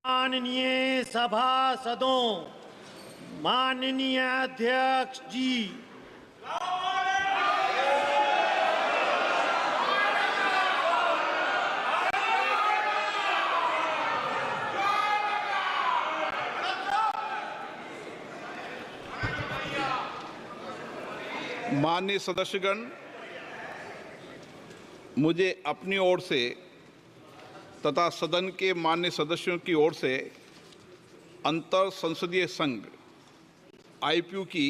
माननीय सभासदों, माननीय अध्यक्ष जी, माननीय सदस्यगण, मुझे अपनी ओर से तथा सदन के माननीय सदस्यों की ओर से अंतर संसदीय संघ आईपीयू की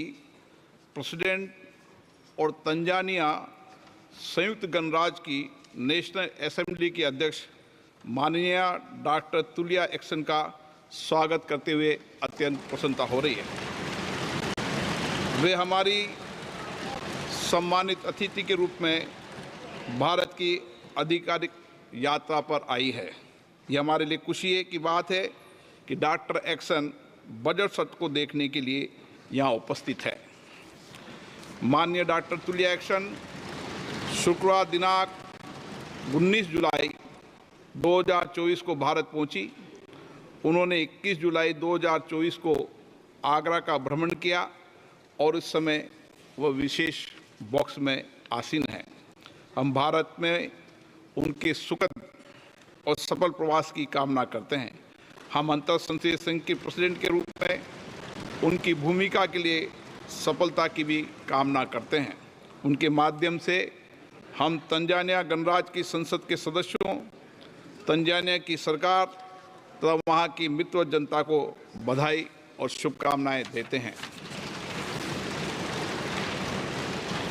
प्रेसिडेंट और तंजानिया संयुक्त गणराज्य की नेशनल असेंबली की अध्यक्ष माननीय डॉक्टर तुलिया एक्सन का स्वागत करते हुए अत्यंत प्रसन्नता हो रही है। वे हमारी सम्मानित अतिथि के रूप में भारत की आधिकारिक यात्रा पर आई है। यह हमारे लिए खुशी की बात है कि डॉक्टर एक्सन बजट सत्र को देखने के लिए यहाँ उपस्थित है। माननीय डॉक्टर तुलिया एक्सन शुक्रवार दिनांक 19 जुलाई 2024 को भारत पहुंची। उन्होंने 21 जुलाई 2024 को आगरा का भ्रमण किया और इस समय वह विशेष बॉक्स में आसीन है। हम भारत में उनके सुखद और सफल प्रवास की कामना करते हैं। हम अंतर संसदीय संघ के प्रेसिडेंट के रूप में उनकी भूमिका के लिए सफलता की भी कामना करते हैं। उनके माध्यम से हम तंजानिया गणराज्य की संसद के सदस्यों, तंजानिया की सरकार तथा वहाँ की मित्र जनता को बधाई और शुभकामनाएं देते हैं।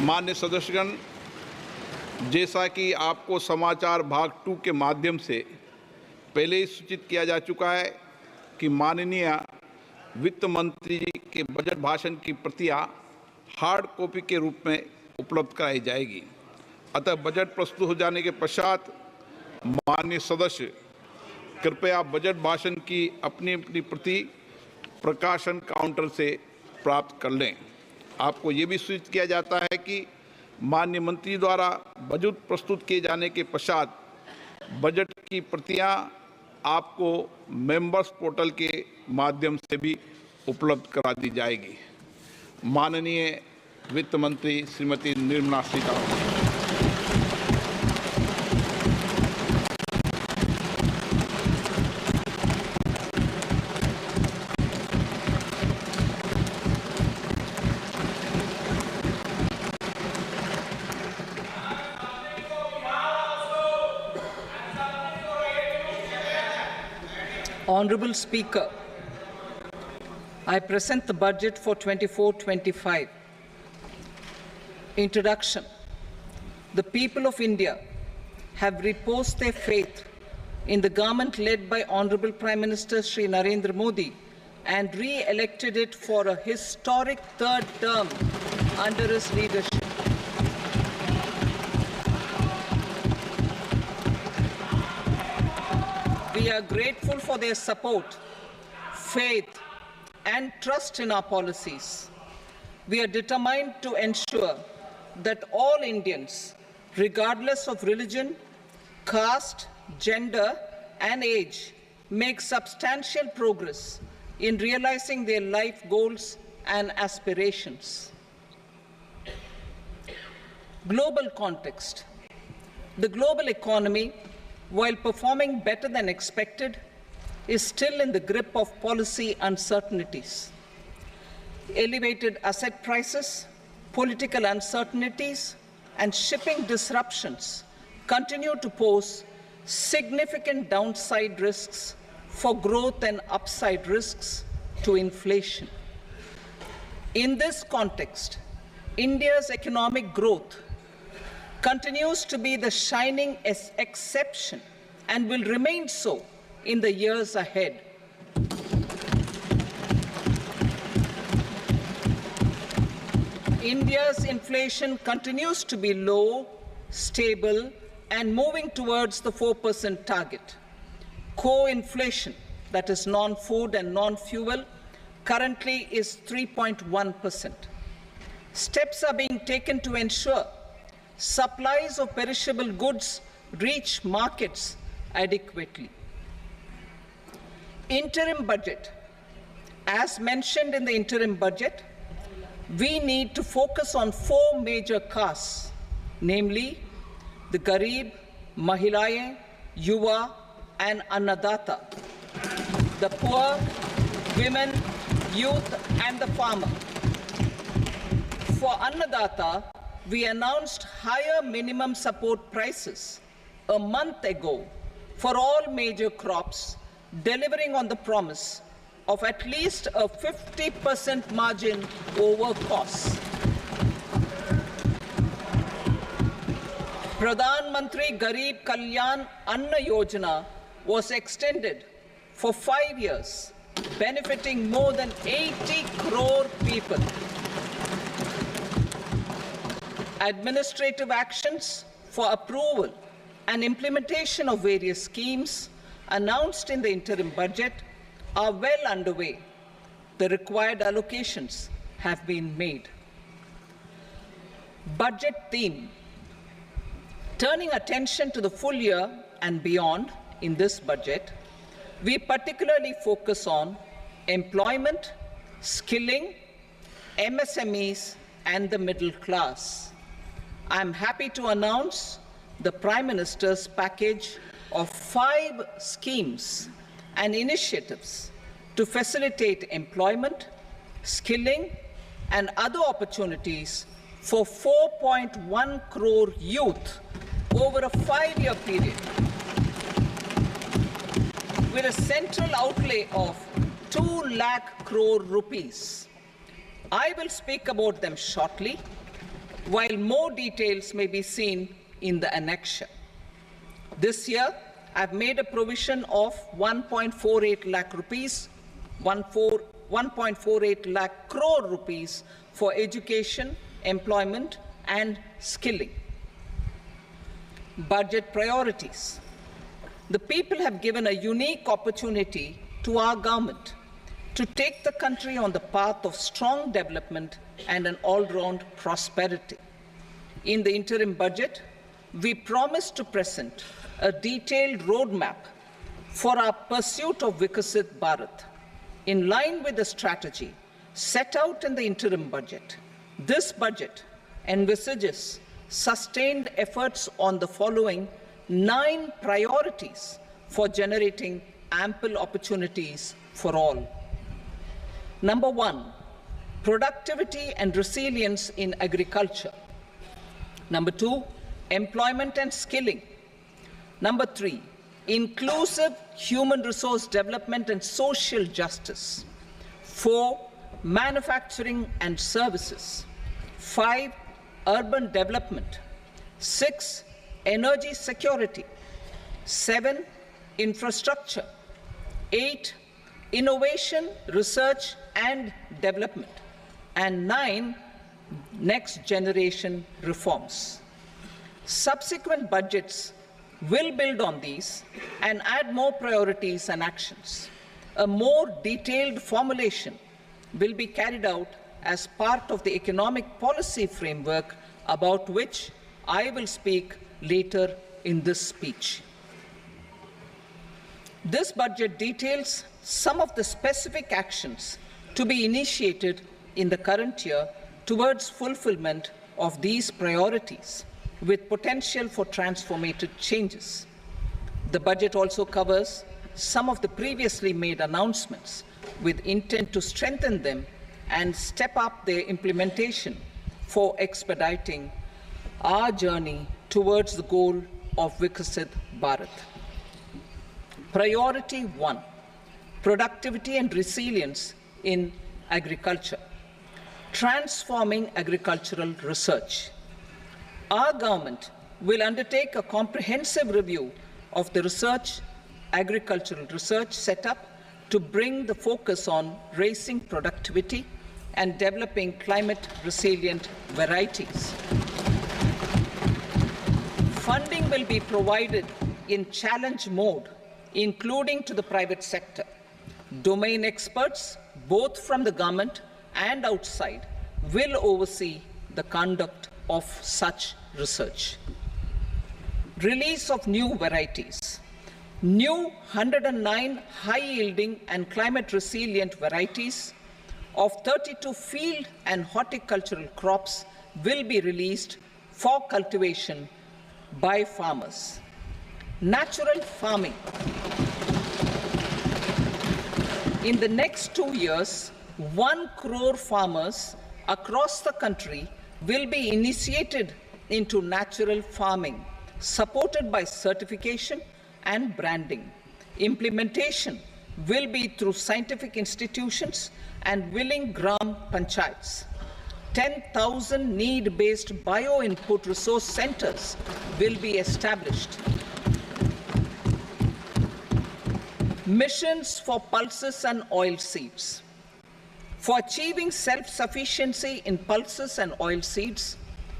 माननीय सदस्यगण, जैसा कि आपको समाचार भाग 2 के माध्यम से पहले ही सूचित किया जा चुका है कि माननीय वित्त मंत्री जी के बजट भाषण की प्रतियां हार्ड कॉपी के रूप में उपलब्ध कराई जाएगी। अतः बजट प्रस्तुत हो जाने के पश्चात माननीय सदस्य कृपया बजट भाषण की अपनी अपनी प्रति प्रकाशन काउंटर से प्राप्त कर लें। आपको ये भी सूचित किया जाता है कि माननीय मंत्री द्वारा बजट प्रस्तुत किए जाने के पश्चात बजट की प्रतियां आपको मेंबर्स पोर्टल के माध्यम से भी उपलब्ध करा दी जाएगी। माननीय वित्त मंत्री Shrimati Nirmala Sitharaman. Honorable Speaker, I present the budget for 24-25. Introduction. The people of India have reposed their faith in the government led by Honorable Prime Minister Shri Narendra Modi and re-elected it for a historic third term under his leadership. We are grateful for their support, faith, and trust in our policies. We are determined to ensure that all Indians, regardless of religion, caste, gender, and age, make substantial progress in realizing their life goals and aspirations. Global context. The global economy, while performing better than expected, is still in the grip of policy uncertainties. Elevated asset prices, political uncertainties, and shipping disruptions continue to pose significant downside risks for growth and upside risks to inflation. In this context, India's economic growth continues to be the shining exception and will remain so in the years ahead. India's inflation continues to be low, stable, and moving towards the 4% target. Core inflation, that is non-food and non-fuel, currently is 3.1%. Steps are being taken to ensure supplies of perishable goods reach markets adequately. Interim budget. As mentioned in the interim budget, we need to focus on 4 major castes, namely the Garib, Mahilaye, Yuva, and Annadata, the poor, women, youth, and the farmer. For Annadata, we announced higher minimum support prices a month ago for all major crops, delivering on the promise of at least a 50% margin over costs. Pradhan Mantri Garib Kalyan Anna Yojana was extended for 5 years, benefiting more than 80 crore people. Administrative actions for approval and implementation of various schemes announced in the interim budget are well underway. The required allocations have been made. Budget theme. Turning attention to the full year and beyond in this budget, we particularly focus on employment, skilling, MSMEs, and the middle class. I'm happy to announce the Prime Minister's package of 5 schemes and initiatives to facilitate employment, skilling, and other opportunities for 4.1 crore youth over a 5-year period, with a central outlay of 2 lakh crore rupees. I will speak about them shortly, while more details may be seen in the annexure. This year, I've made a provision of 1.48 lakh rupees, 1.48 lakh crore rupees for education, employment, and skilling. Budget priorities. The people have given a unique opportunity to our government to take the country on the path of strong development and an all-round prosperity. In the interim budget, we promised to present a detailed roadmap for our pursuit of Vikasit Bharat. In line with the strategy set out in the interim budget, this budget envisages sustained efforts on the following 9 priorities for generating ample opportunities for all. Number 1, productivity and resilience in agriculture. Number 2, employment and skilling. Number 3, inclusive human resource development and social justice. 4, manufacturing and services. 5, urban development. 6, energy security. 7, infrastructure. 8, innovation, research and development. And 9, next generation reforms. Subsequent budgets will build on these and add more priorities and actions. A more detailed formulation will be carried out as part of the economic policy framework, about which I will speak later in this speech. This budget details some of the specific actions to be initiated in the current year towards fulfillment of these priorities, with potential for transformative changes. The budget also covers some of the previously made announcements with intent to strengthen them and step up their implementation for expediting our journey towards the goal of Vikasit Bharat. Priority 1, productivity and resilience in agriculture. Transforming agricultural research. Our government will undertake a comprehensive review of the agricultural research setup to bring the focus on raising productivity and developing climate-resilient varieties. Funding will be provided in challenge mode, including to the private sector. Domain experts, both from the government and outside, will oversee the conduct of such research. Release of new varieties. New 109 high-yielding and climate-resilient varieties of 32 field and horticultural crops will be released for cultivation by farmers. Natural farming. In the next 2 years, 1 crore farmers across the country will be initiated into natural farming, supported by certification and branding. Implementation will be through scientific institutions and willing gram panchayats. 10,000 need-based bio-input resource centers will be established. Missions for pulses and oilseeds. For achieving self-sufficiency in pulses and oilseeds,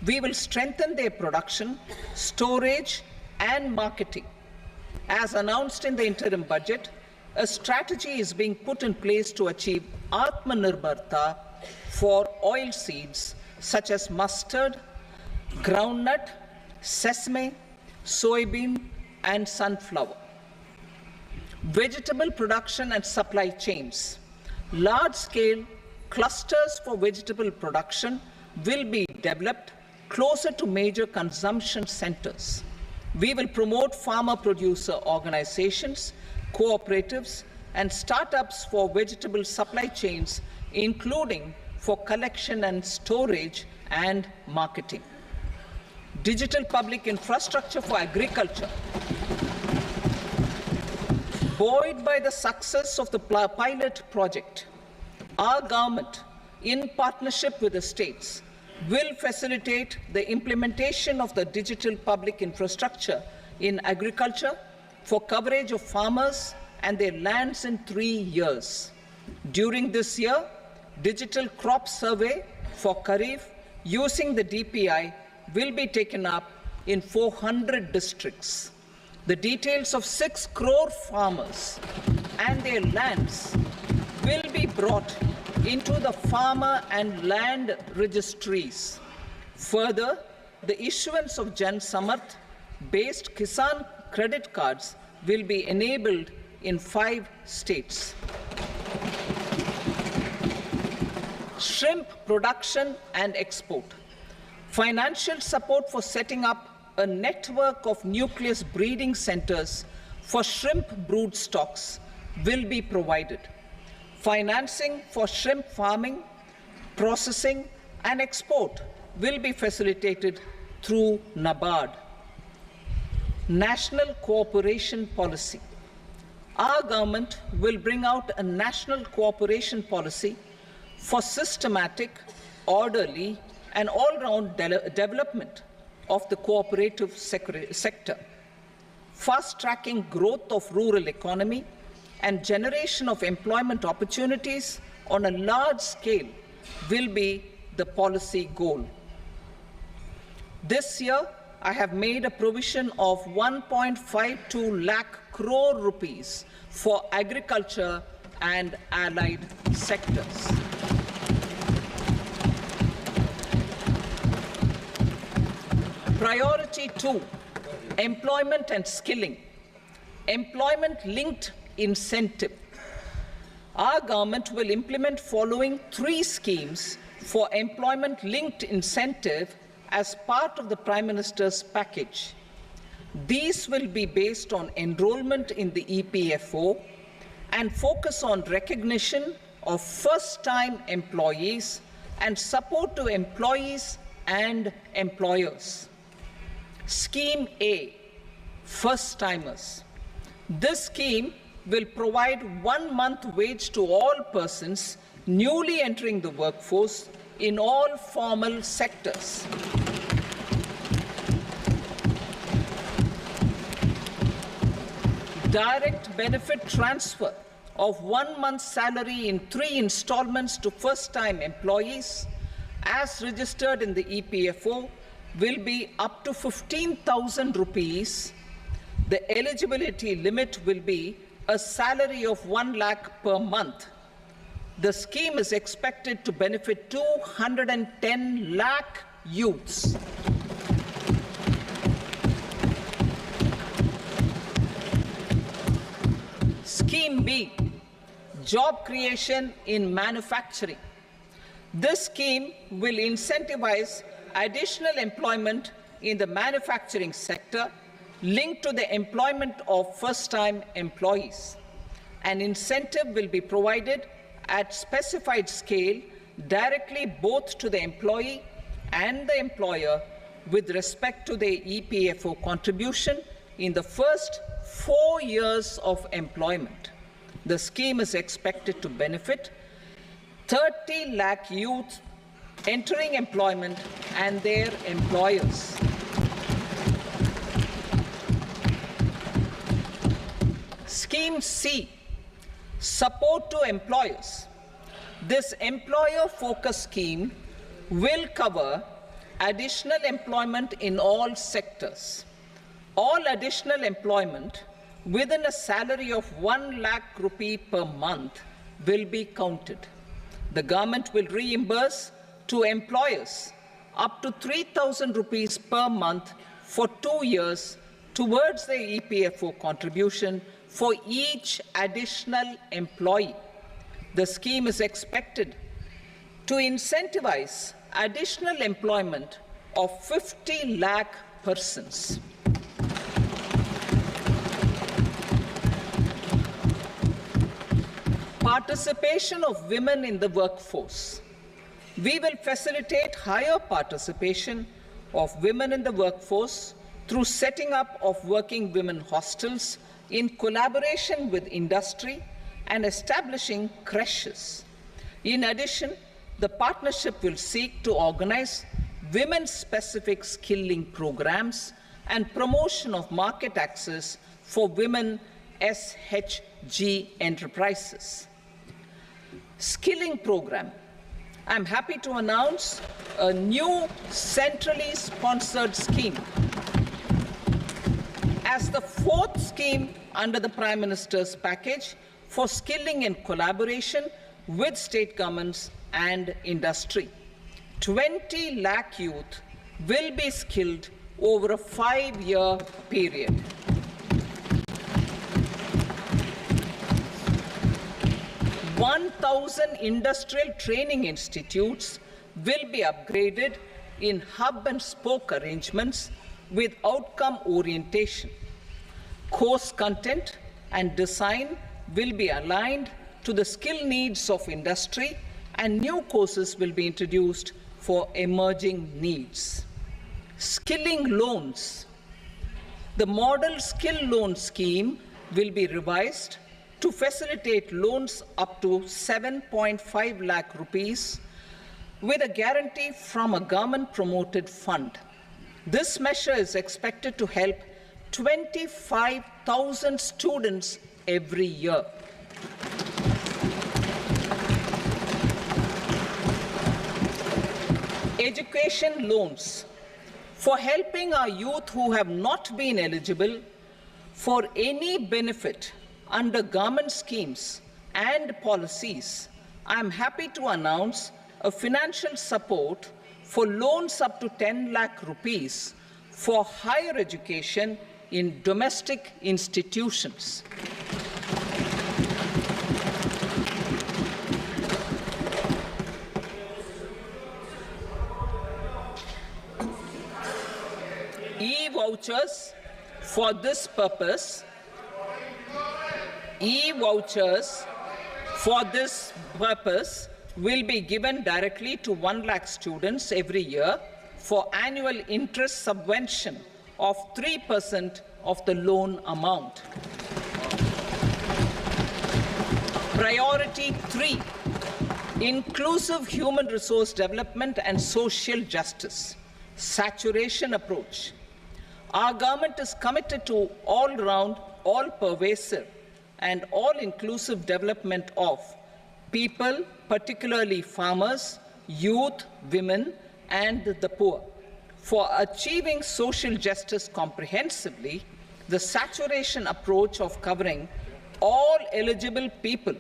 we will strengthen their production, storage, and marketing. As announced in the interim budget, a strategy is being put in place to achieve Atmanirbharta for oilseeds such as mustard, groundnut, sesame, soybean, and sunflower. Vegetable production and supply chains. Large-scale clusters for vegetable production will be developed closer to major consumption centers. We will promote farmer-producer organizations, cooperatives, and startups for vegetable supply chains, including for collection and storage and marketing. Digital public infrastructure for agriculture. Buoyed by the success of the pilot project, our government, in partnership with the states, will facilitate the implementation of the digital public infrastructure in agriculture for coverage of farmers and their lands in 3 years. During this year, digital crop survey for Kharif using the DPI will be taken up in 400 districts. The details of 6 crore farmers and their lands will be brought into the farmer and land registries. Further, the issuance of Jan Samarth-based Kisan credit cards will be enabled in 5 states. Shrimp production and export. Financial support for setting up a network of nucleus breeding centers for shrimp brood stocks will be provided. Financing for shrimp farming, processing, and export will be facilitated through NABARD. National cooperation policy. Our government will bring out a national cooperation policy for systematic, orderly, and all-round development of the cooperative sector, fast-tracking growth of rural economy and generation of employment opportunities on a large scale will be the policy goal. This year, I have made a provision of 1.52 lakh crore rupees for agriculture and allied sectors. Priority 2, employment and skilling. Employment-linked incentive. Our government will implement following 3 schemes for employment-linked incentive as part of the Prime Minister's package. These will be based on enrollment in the EPFO and focus on recognition of first-time employees and support to employees and employers. Scheme A, first-timers. This scheme will provide 1 month wage to all persons newly entering the workforce in all formal sectors. Direct benefit transfer of 1 month's salary in 3 installments to first-time employees as registered in the EPFO will be up to 15,000 rupees. The eligibility limit will be a salary of 1 lakh per month. The scheme is expected to benefit 210 lakh youths. Scheme B, job creation in manufacturing. This scheme will incentivize additional employment in the manufacturing sector linked to the employment of first-time employees. An incentive will be provided at specified scale directly both to the employee and the employer with respect to the EPFO contribution in the first 4 years of employment. The scheme is expected to benefit 30 lakh youth entering employment and their employers. Scheme C, support to employers. This employer-focused scheme will cover additional employment in all sectors. All additional employment within a salary of 1 lakh rupee per month will be counted. The government will reimburse to employers up to 3,000 rupees per month for 2 years towards the EPFO contribution for each additional employee. The scheme is expected to incentivize additional employment of 50 lakh persons. Participation of women in the workforce. We will facilitate higher participation of women in the workforce through setting up of working women hostels in collaboration with industry and establishing creches. In addition, the partnership will seek to organize women-specific skilling programs and promotion of market access for women SHG enterprises. Skilling program. I'm happy to announce a new centrally sponsored scheme as the fourth scheme under the Prime Minister's package for skilling in collaboration with state governments and industry. 20 lakh youth will be skilled over a 5-year period. "1,000 industrial training institutes will be upgraded in hub and spoke arrangements with outcome orientation. Course content and design will be aligned to the skill needs of industry, and new courses will be introduced for emerging needs." Skilling loans. The model skill loan scheme will be revised to facilitate loans up to 7.5 lakh rupees with a guarantee from a government-promoted fund. This measure is expected to help 25,000 students every year. Education loans. For helping our youth who have not been eligible for any benefit under government schemes and policies, I am happy to announce a financial support for loans up to 10 lakh rupees for higher education in domestic institutions. E-vouchers for this purpose. E-vouchers for this purpose will be given directly to 1 lakh students every year for annual interest subvention of 3% of the loan amount. Priority 3, inclusive human resource development and social justice, saturation approach. Our government is committed to all-round, all-pervasive and all-inclusive development of people, particularly farmers, youth, women, and the poor. For achieving social justice comprehensively, the saturation approach of covering all eligible people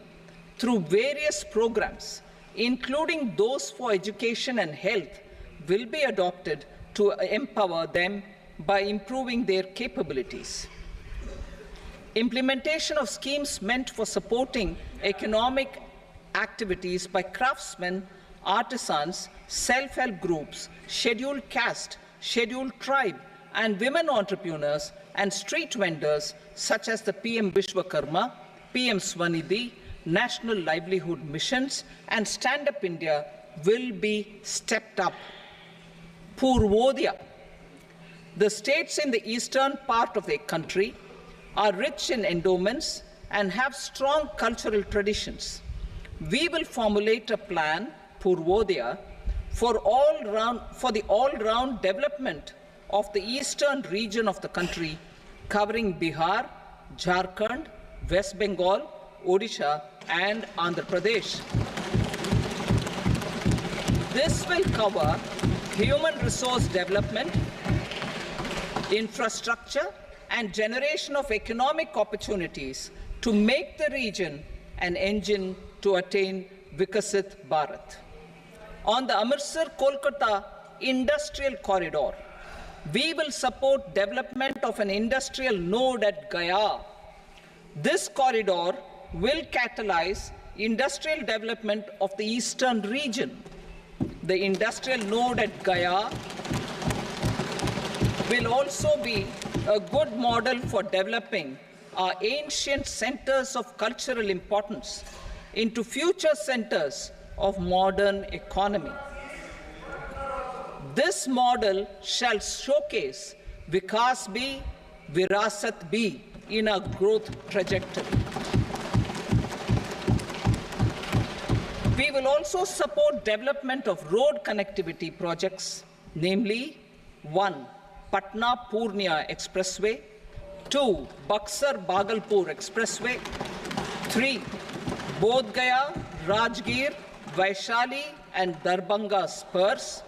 through various programs, including those for education and health, will be adopted to empower them by improving their capabilities. Implementation of schemes meant for supporting economic activities by craftsmen, artisans, self-help groups, scheduled caste, scheduled tribe, and women entrepreneurs and street vendors such as the PM Vishwakarma, PM Swanidhi, National Livelihood Missions, and Stand Up India will be stepped up. Purvodaya. The states in the eastern part of the country are rich in endowments and have strong cultural traditions. We will formulate a plan, Purvodaya, for the all-round development of the eastern region of the country, covering Bihar, Jharkhand, West Bengal, Odisha, and Andhra Pradesh. This will cover human resource development, infrastructure, and generation of economic opportunities to make the region an engine to attain Vikasit Bharat. On the Amritsar-Kolkata industrial corridor, we will support development of an industrial node at Gaya. This corridor will catalyze industrial development of the eastern region. The industrial node at Gaya will also be a good model for developing our ancient centers of cultural importance into future centers of modern economy. This model shall showcase Vikas B, Virasat B in our growth trajectory. We will also support development of road connectivity projects, namely 1. Patna-Purnia Expressway, 2. Buxar-Bhagalpur Expressway, 3. Bodh Gaya, Rajgir, Vaishali and Darbhanga spurs,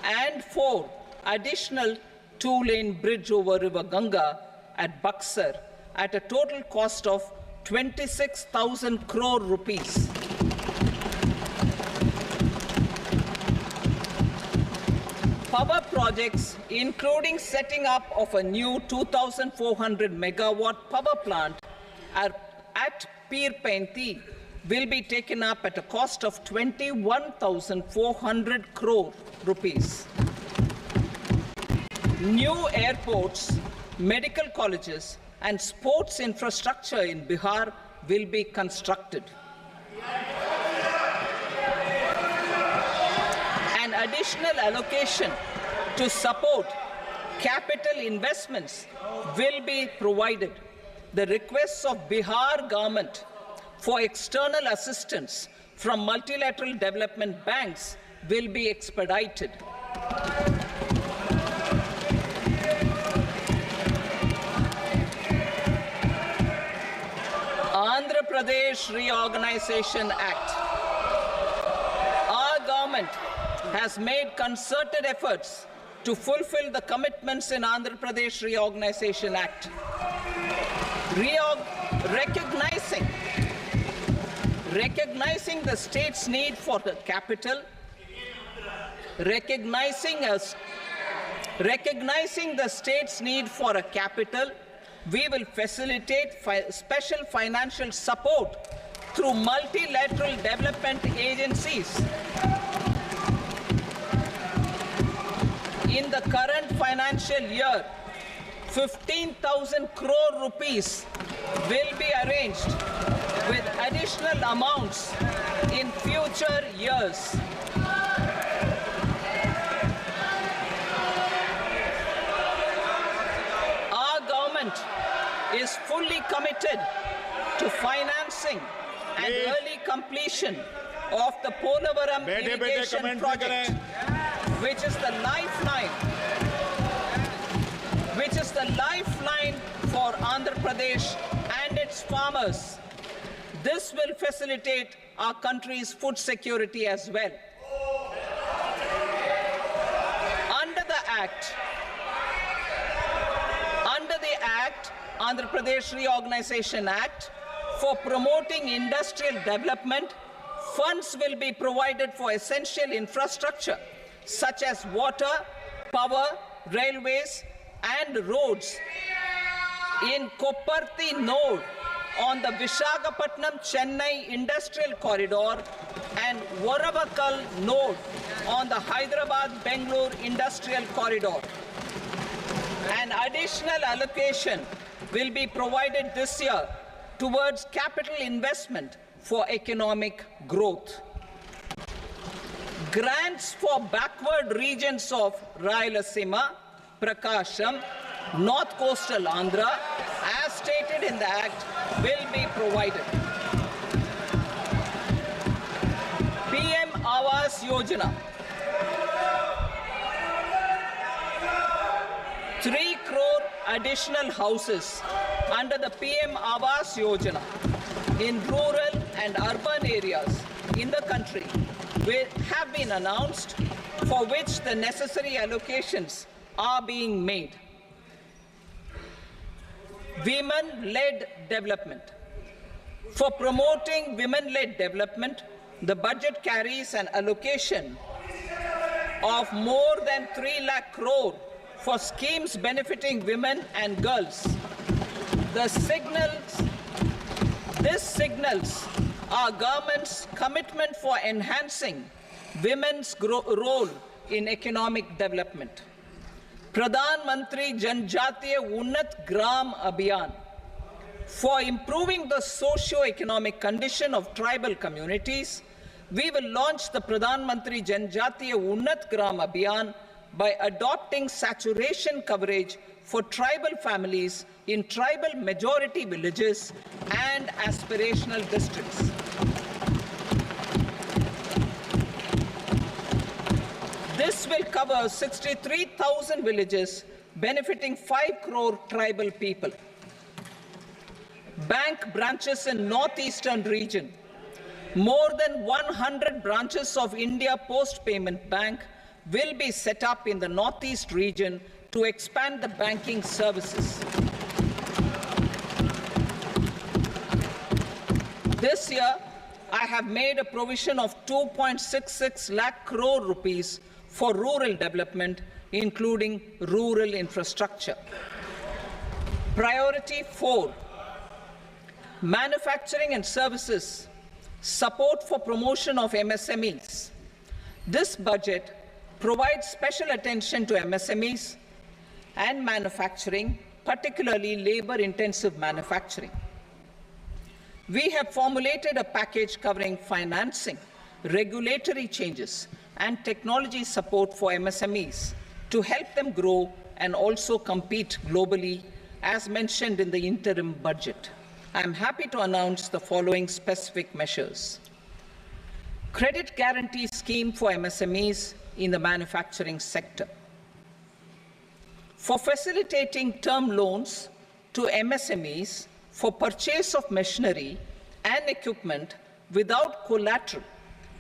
and 4. Additional 2-lane bridge over River Ganga at Buxar at a total cost of 26,000 crore rupees. Power projects, including setting up of a new 2,400 megawatt power plant at Pir Painti, will be taken up at a cost of 21,400 crore rupees. New airports, medical colleges, and sports infrastructure in Bihar will be constructed. An additional allocation to support capital investments will be provided. The requests of Bihar government for external assistance from multilateral development banks will be expedited. Andhra Pradesh Reorganization Act. Our government has made concerted efforts to fulfill the commitments in Andhra Pradesh Reorganization Act. Recognizing the state's need for the capital, recognizing the state's need for a capital, we will facilitate special financial support through multilateral development agencies. In the current financial year, 15,000 crore rupees will be arranged with additional amounts in future years. Our government is fully committed to financing and early completion of the Polavaram irrigation project, which is the lifeline for Andhra Pradesh and its farmers. This will facilitate our country's food security as well. Under the Act, Andhra Pradesh Reorganization Act, for promoting industrial development, funds will be provided for essential infrastructure such as water, power, railways, and roads in Kopparthi node on the Visakhapatnam-Chennai industrial corridor and Varavakal node on the Hyderabad-Bengaluru industrial corridor. An additional allocation will be provided this year towards capital investment for economic growth. Grants for backward regions of Rayalaseema, Prakasham, North Coastal Andhra, as stated in the Act, will be provided. PM Awas Yojana. 3 crore additional houses under the PM Awas Yojana in rural and urban areas in the country have been announced, for which the necessary allocations are being made. Women-led development. For promoting women-led development, the budget carries an allocation of more than 3 lakh crore for schemes benefiting women and girls. This signals our government's commitment for enhancing women's role in economic development. Pradhan Mantri Janjatiya Unnat Gram Abhiyan. For improving the socio-economic condition of tribal communities, we will launch the Pradhan Mantri Janjatiya Unnat Gram Abhiyan by adopting saturation coverage for tribal families in tribal majority villages and aspirational districts. This will cover 63,000 villages, benefiting 5 crore tribal people. Bank branches in northeastern region. More than 100 branches of India Post Payment Bank will be set up in the northeast region to expand the banking services. This year, I have made a provision of 2.66 lakh crore rupees for rural development, including rural infrastructure. Priority 4, manufacturing and services, support for promotion of MSMEs. This budget provides special attention to MSMEs and manufacturing, particularly labor-intensive manufacturing. We have formulated a package covering financing, regulatory changes, and technology support for MSMEs to help them grow and also compete globally, as mentioned in the interim budget. I am happy to announce the following specific measures. Credit guarantee scheme for MSMEs in the manufacturing sector. For facilitating term loans to MSMEs for purchase of machinery and equipment without collateral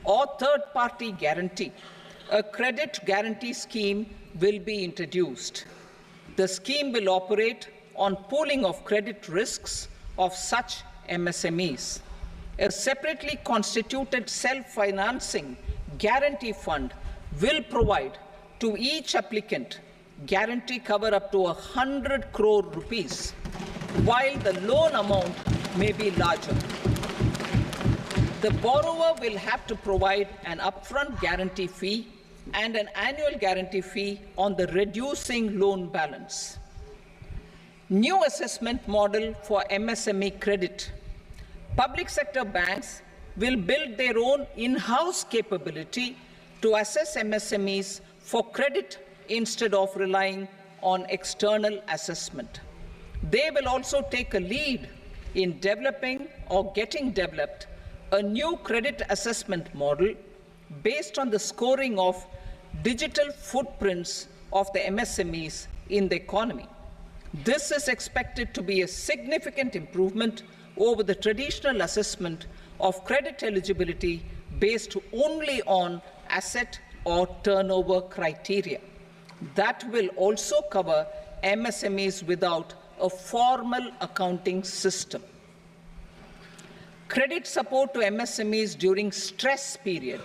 or third-party guarantee, a credit guarantee scheme will be introduced. The scheme will operate on pooling of credit risks of such MSMEs. A separately constituted self-financing guarantee fund will provide to each applicant guarantee cover up to 100 crore rupees, while the loan amount may be larger. The borrower will have to provide an upfront guarantee fee and an annual guarantee fee on the reducing loan balance. New assessment model for MSME credit. Public sector banks will build their own in-house capability to assess MSMEs for credit instead of relying on external assessment. They will also take a lead in developing or getting developed a new credit assessment model based on the scoring of digital footprints of the MSMEs in the economy. This is expected to be a significant improvement over the traditional assessment of credit eligibility based only on asset or turnover criteria. That will also cover MSMEs without a formal accounting system. Credit support to MSMEs during stress period.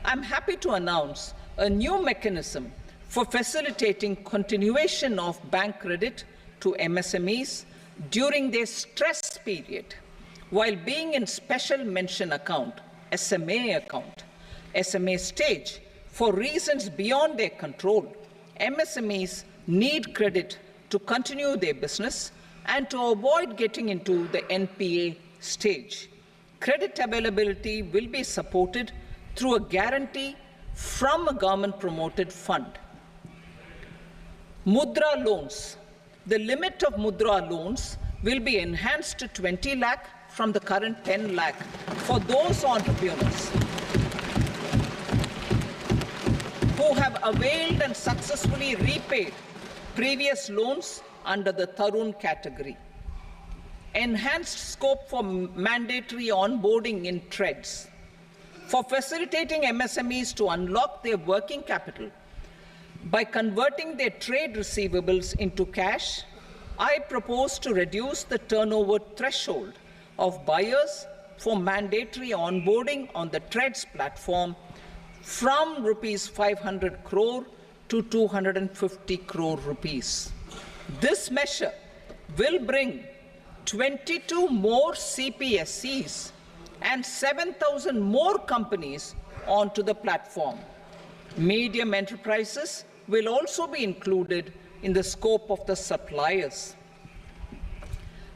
I'm happy to announce a new mechanism for facilitating continuation of bank credit to MSMEs during their stress period while being in special mention account, SMA stage, for reasons beyond their control. MSMEs need credit to continue their business and to avoid getting into the NPA stage. Credit availability will be supported through a guarantee from a government-promoted fund. Mudra loans. The limit of Mudra loans will be enhanced to 20 lakh from the current 10 lakh for those entrepreneurs who have availed and successfully repaid previous loans under the Tarun category. Enhanced scope for mandatory onboarding in TREDS. For facilitating MSMEs to unlock their working capital by converting their trade receivables into cash, I propose to reduce the turnover threshold of buyers for mandatory onboarding on the TREDS platform from rupees 500 crore to 250 crore rupees. This measure will bring 22 more CPSCs and 7,000 more companies onto the platform. Medium enterprises will also be included in the scope of the suppliers.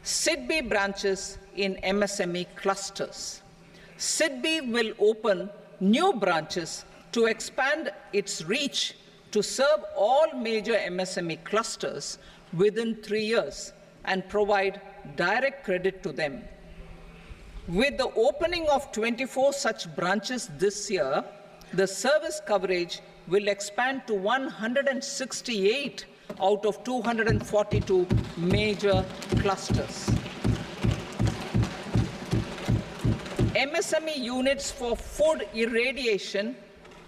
SIDBI branches in MSME clusters. SIDBI will open new branches to expand its reach to serve all major MSME clusters within 3 years and provide direct credit to them. With the opening of 24 such branches this year, the service coverage will expand to 168 out of 242 major clusters. MSME units for food irradiation,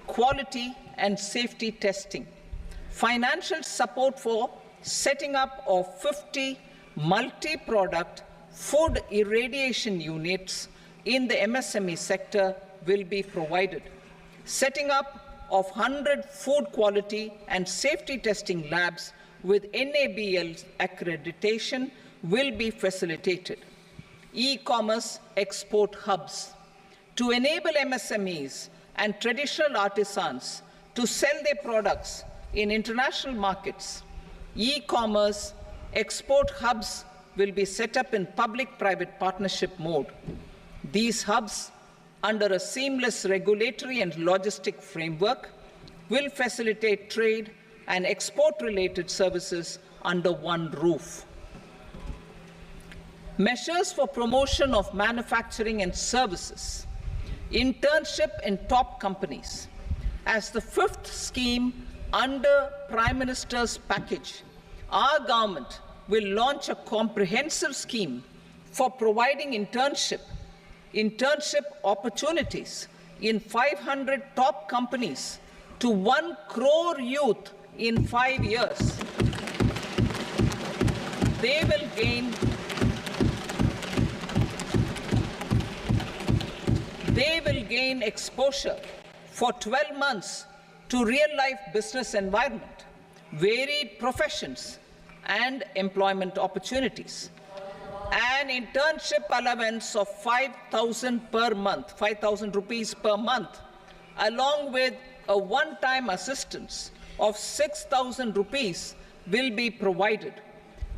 quality and safety testing. Financial support for setting up of 50 multi-product food irradiation units in the MSME sector will be provided. Setting up of 100 food quality and safety testing labs with NABL accreditation will be facilitated. E-commerce export hubs. To enable MSMEs and traditional artisans to sell their products in international markets, e-commerce export hubs will be set up in public-private partnership mode. These hubs, under a seamless regulatory and logistic framework, will facilitate trade and export-related services under one roof. Measures for promotion of manufacturing and services. Internship in top companies. As the fifth scheme under Prime Minister's package, our government will launch a comprehensive scheme for providing internship opportunities in 500 top companies to 1 crore youth in 5 years. They will gain exposure for 12 months to real-life business environment, varied professions, and employment opportunities. An internship allowance of 5,000 per month, 5,000 rupees per month, along with a one-time assistance of 6,000 rupees will be provided.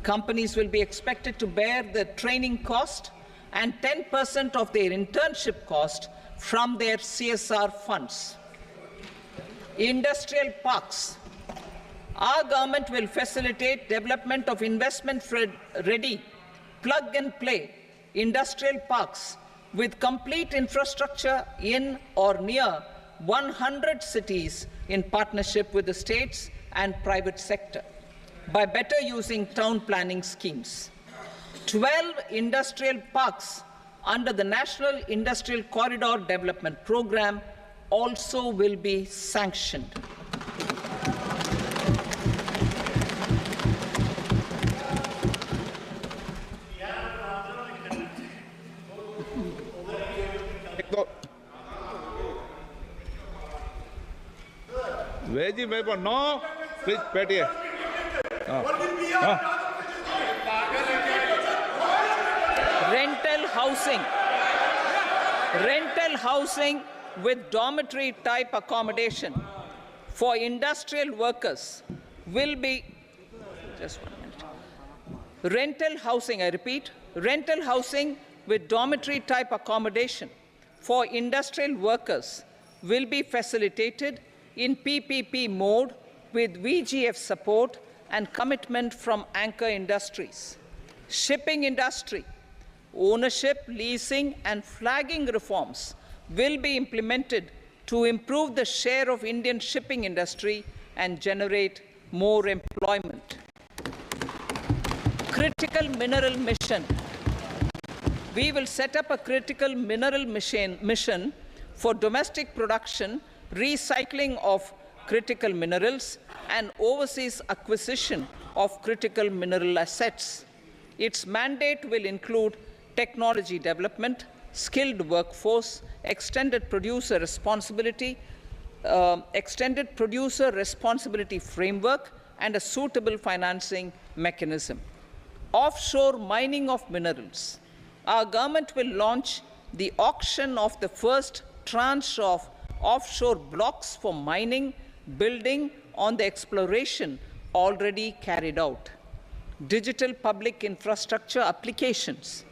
Companies will be expected to bear the training cost and 10% of their internship cost from their CSR funds. Industrial parks. Our government will facilitate development of investment-ready, plug-and-play industrial parks with complete infrastructure in or near 100 cities in partnership with the states and private sector by better using town planning schemes. 12 industrial parks under the National Industrial Corridor Development Program also will be sanctioned. Veggie भाई पर no please बैठिए housing with dormitory type accommodation for industrial workers will be, just 1 minute. Rental housing, I repeat, rental housing with dormitory type accommodation for industrial workers will be facilitated in PPP mode with VGF support and commitment from anchor industries. Shipping industry, ownership, leasing, and flagging reforms will be implemented to improve the share of Indian shipping industry and generate more employment. Critical mineral mission. We will set up a critical mineral mission for domestic production, recycling of critical minerals, and overseas acquisition of critical mineral assets. Its mandate will include technology development, skilled workforce, extended producer responsibility framework, and a suitable financing mechanism. Offshore mining of minerals. Our government will launch the auction of the first tranche of offshore blocks for mining, building on the exploration already carried out. Digital public infrastructure applications.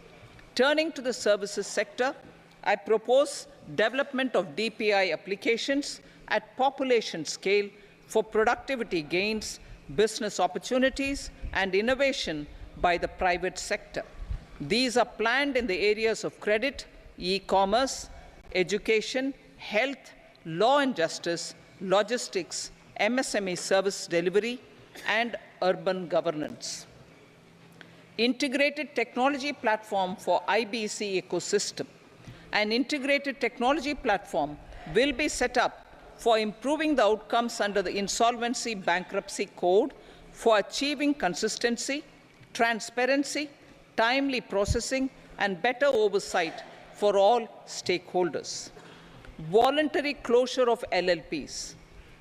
Turning to the services sector, I propose development of DPI applications at population scale for productivity gains, business opportunities, and innovation by the private sector. These are planned in the areas of credit, e-commerce, education, health, law and justice, logistics, MSME service delivery, and urban governance. Integrated technology platform for IBC ecosystem. An integrated technology platform will be set up for improving the outcomes under the Insolvency Bankruptcy Code for achieving consistency, transparency, timely processing, and better oversight for all stakeholders. Voluntary closure of LLPs.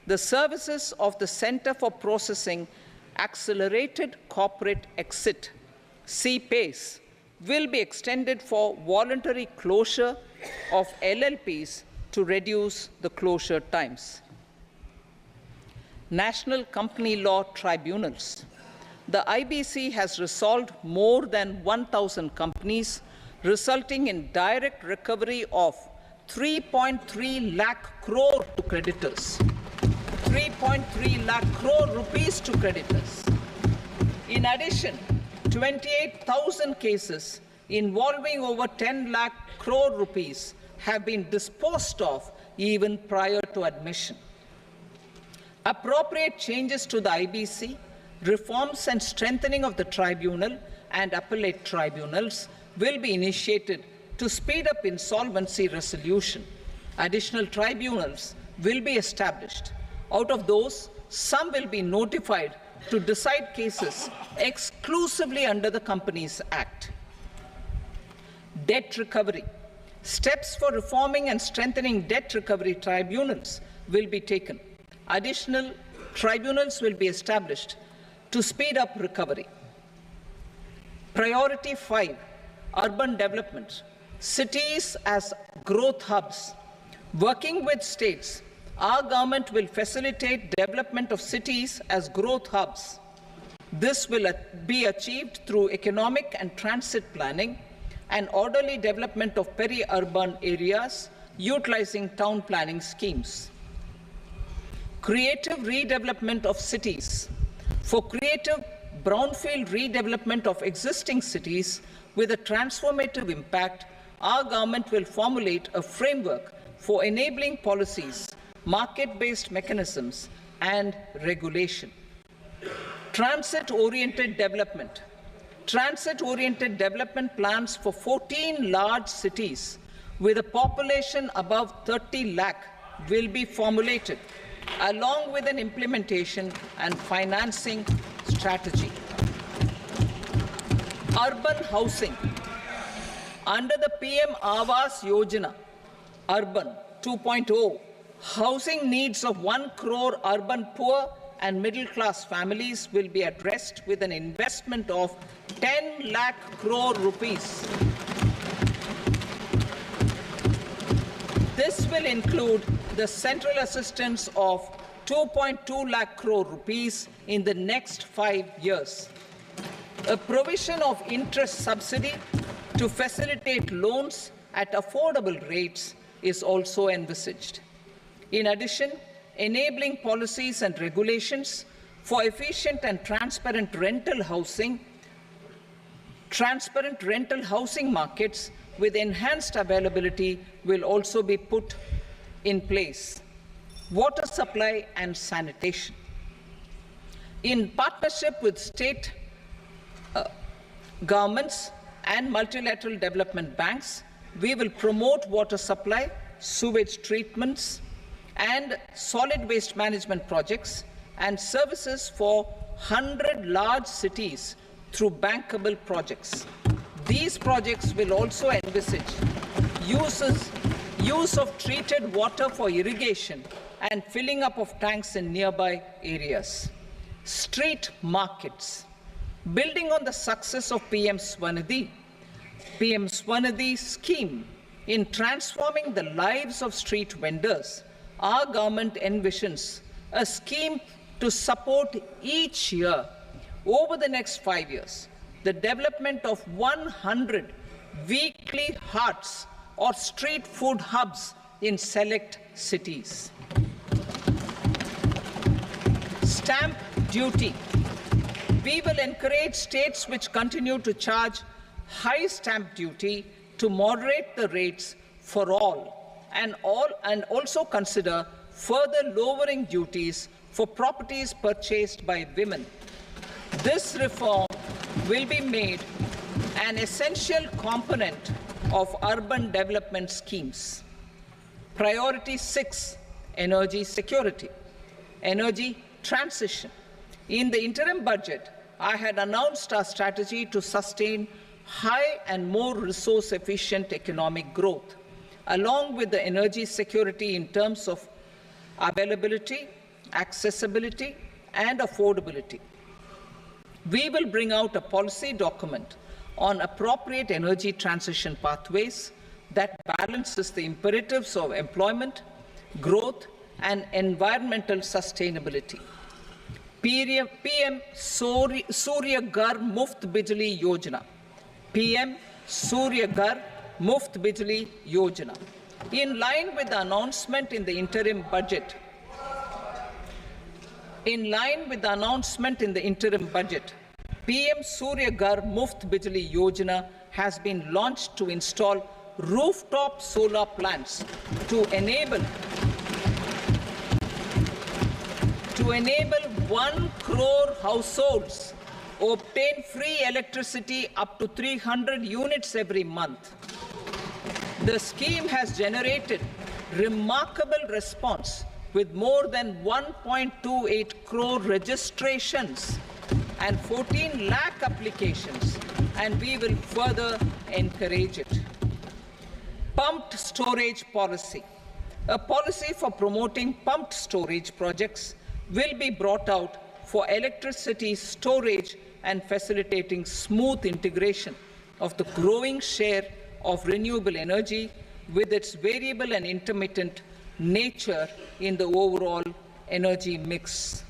The services of the Center for Processing Accelerated Corporate Exit, CPACE, will be extended for voluntary closure of LLPs to reduce the closure times. National Company Law Tribunals. The IBC has resolved more than 1,000 companies, resulting in direct recovery of 3.3 lakh crore to creditors. 3.3 lakh crore rupees to creditors. In addition, 28,000 cases involving over 10 lakh crore rupees have been disposed of even prior to admission. Appropriate changes to the IBC, reforms and strengthening of the tribunal and appellate tribunals will be initiated to speed up insolvency resolution. Additional tribunals will be established. Out of those, some will be notified to decide cases exclusively under the Companies Act. Debt recovery. Steps for reforming and strengthening debt recovery tribunals will be taken. Additional tribunals will be established to speed up recovery. Priority 5, urban development. Cities as growth hubs. Working with states, our government will facilitate development of cities as growth hubs. This will be achieved through economic and transit planning and orderly development of peri-urban areas utilizing town planning schemes. Creative redevelopment of cities. For creative brownfield redevelopment of existing cities with a transformative impact, our government will formulate a framework for enabling policies, market-based mechanisms, and regulation. Transit-oriented development. Transit-oriented development plans for 14 large cities with a population above 30 lakh will be formulated, along with an implementation and financing strategy. Urban housing. Under the PM Awas Yojana, Urban 2.0, housing needs of 1 crore urban poor and middle-class families will be addressed with an investment of 10 lakh crore rupees. This will include the central assistance of 2.2 lakh crore rupees in the next 5 years. A provision of interest subsidy to facilitate loans at affordable rates is also envisaged. In addition, enabling policies and regulations for efficient and transparent rental housing markets with enhanced availability will also be put in place. Water supply and sanitation. In partnership with state governments and multilateral development banks, we will promote water supply, sewage treatments, and solid waste management projects and services for 100 large cities through bankable projects. These projects will also envisage use of treated water for irrigation and filling up of tanks in nearby areas. Street markets. Building on the success of PM Swanidhi scheme in transforming the lives of street vendors, our government envisions a scheme to support each year over the next 5 years the development of 100 weekly hearts or street food hubs in select cities. Stamp duty. We will encourage states which continue to charge high stamp duty to moderate the rates for all and also consider further lowering duties for properties purchased by women. This reform will be made an essential component of urban development schemes. Priority 6, energy security, energy transition. In the interim budget, I had announced our strategy to sustain high and more resource-efficient economic growth, along with the energy security in terms of availability, accessibility, and affordability. We will bring out a policy document on appropriate energy transition pathways that balances the imperatives of employment, growth, and environmental sustainability. PM Surya Ghar Muft Bijli Yojana. PM Surya Ghar Muft Bijli Yojana. In line with the announcement in the interim budget, PM Surya Ghar Muft Bijli Yojana has been launched to install rooftop solar plants to enable 1 crore households obtain free electricity up to 300 units every month. The scheme has generated remarkable response with more than 1.28 crore registrations and 14 lakh applications, and we will further encourage it. Pumped storage policy. A policy for promoting pumped storage projects will be brought out for electricity storage and facilitating smooth integration of the growing share of renewable energy with its variable and intermittent nature in the overall energy mix.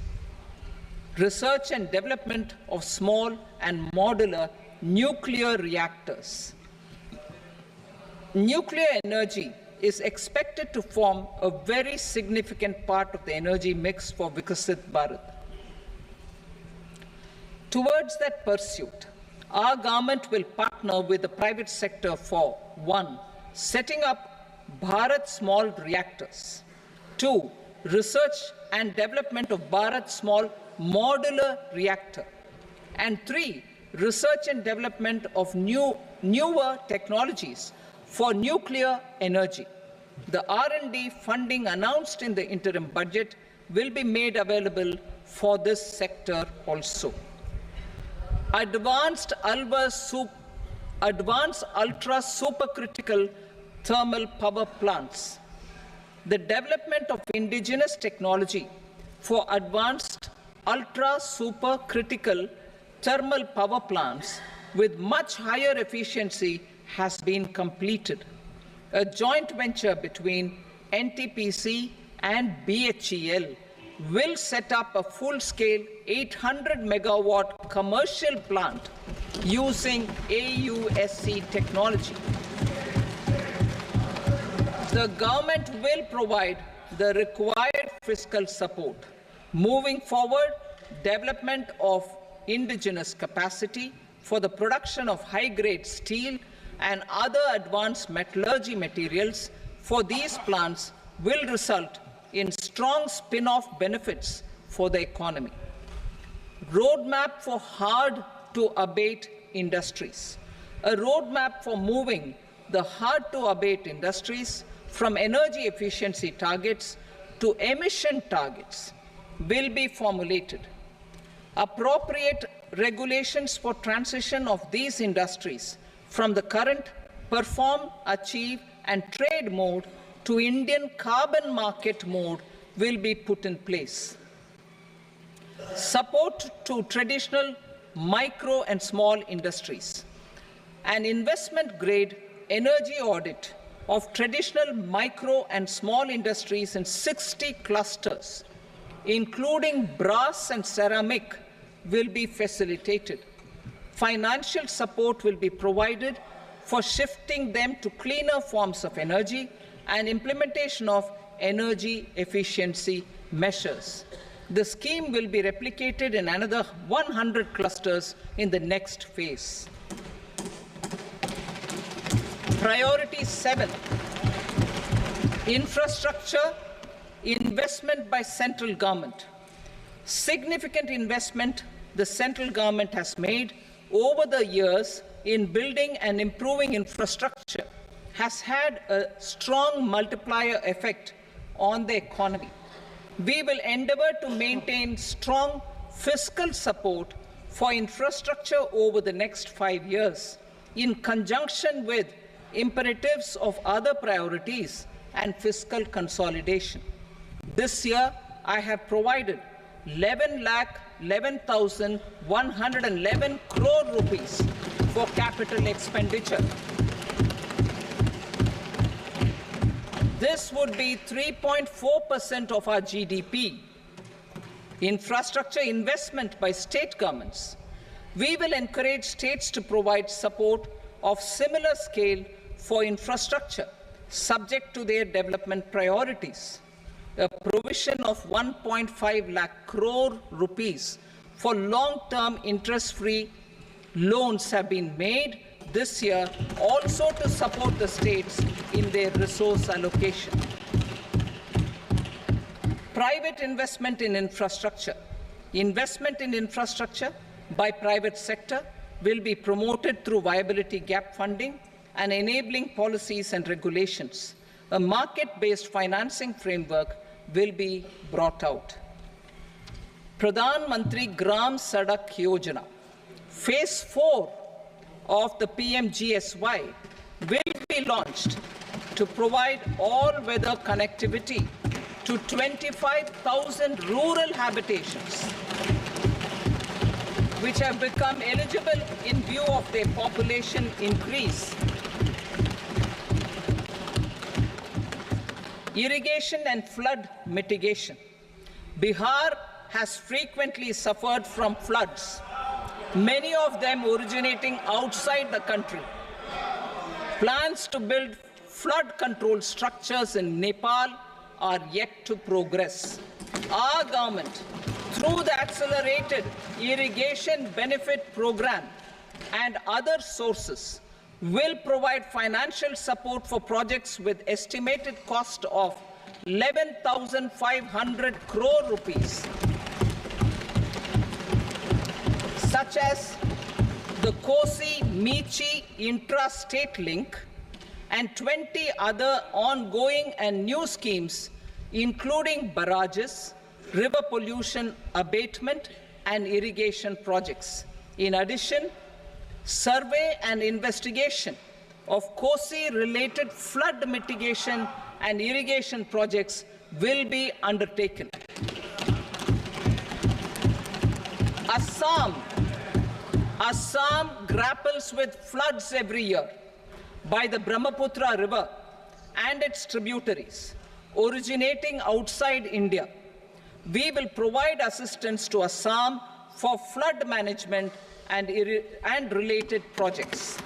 Research and development of small and modular nuclear reactors. Nuclear energy is expected to form a very significant part of the energy mix for Viksit Bharat. Towards that pursuit, our government will partner with the private sector for 1. Setting up Bharat Small Reactors, 2. Research and development of Bharat Small Modular Reactor, and 3. Research and development of newer technologies for nuclear energy. The R&D funding announced in the interim budget will be made available for this sector also. Advanced ultra supercritical thermal power plants. The development of indigenous technology for advanced ultra supercritical thermal power plants with much higher efficiency has been completed. A joint venture between NTPC, and BHEL will set up a full-scale 800 megawatt commercial plant using AUSC technology. The government will provide the required fiscal support. Moving forward, development of indigenous capacity for the production of high-grade steel and other advanced metallurgy materials for these plants will result in strong spin-off benefits for the economy. Roadmap for hard-to-abate industries. A roadmap for moving the hard-to-abate industries from energy efficiency targets to emission targets will be formulated. Appropriate regulations for transition of these industries from the current perform, achieve, and trade mode to Indian carbon market mode will be put in place. Support to traditional micro and small industries. An investment-grade energy audit of traditional micro and small industries in 60 clusters, including brass and ceramic, will be facilitated. Financial support will be provided for shifting them to cleaner forms of energy and implementation of energy efficiency measures. The scheme will be replicated in another 100 clusters in the next phase. Priority 7, infrastructure investment by central government. Significant investment the central government has made over the years in building and improving infrastructure has had a strong multiplier effect on the economy. We will endeavor to maintain strong fiscal support for infrastructure over the next 5 years in conjunction with imperatives of other priorities and fiscal consolidation. This year, I have provided 11,11,111 crore rupees for capital expenditure. This would be 3.4% of our GDP. Infrastructure investment by state governments. We will encourage states to provide support of similar scale for infrastructure, subject to their development priorities. A provision of 1.5 lakh crore rupees for long-term interest-free loans have been made this year also to support the states in their resource allocation. Private investment in infrastructure. Investment in infrastructure by private sector will be promoted through viability gap funding and enabling policies and regulations. A market-based financing framework will be brought out. Pradhan Mantri Gram Sadak Yojana, Phase 4 of the PMGSY will be launched to provide all-weather connectivity to 25,000 rural habitations, which have become eligible in view of their population increase. Irrigation and flood mitigation. Bihar has frequently suffered from floods, many of them originating outside the country. Plans to build flood control structures in Nepal are yet to progress. Our government, through the Accelerated Irrigation Benefit Program and other sources, will provide financial support for projects with estimated cost of 11,500 crore rupees, such as the Kosi-Michi intra-state link and 20 other ongoing and new schemes, including barrages, river pollution abatement, and irrigation projects. In addition, survey and investigation of Kosi-related flood mitigation and irrigation projects will be undertaken. Assam grapples with floods every year by the Brahmaputra River and its tributaries. originating outside India. We will provide assistance to Assam for flood management and related projects.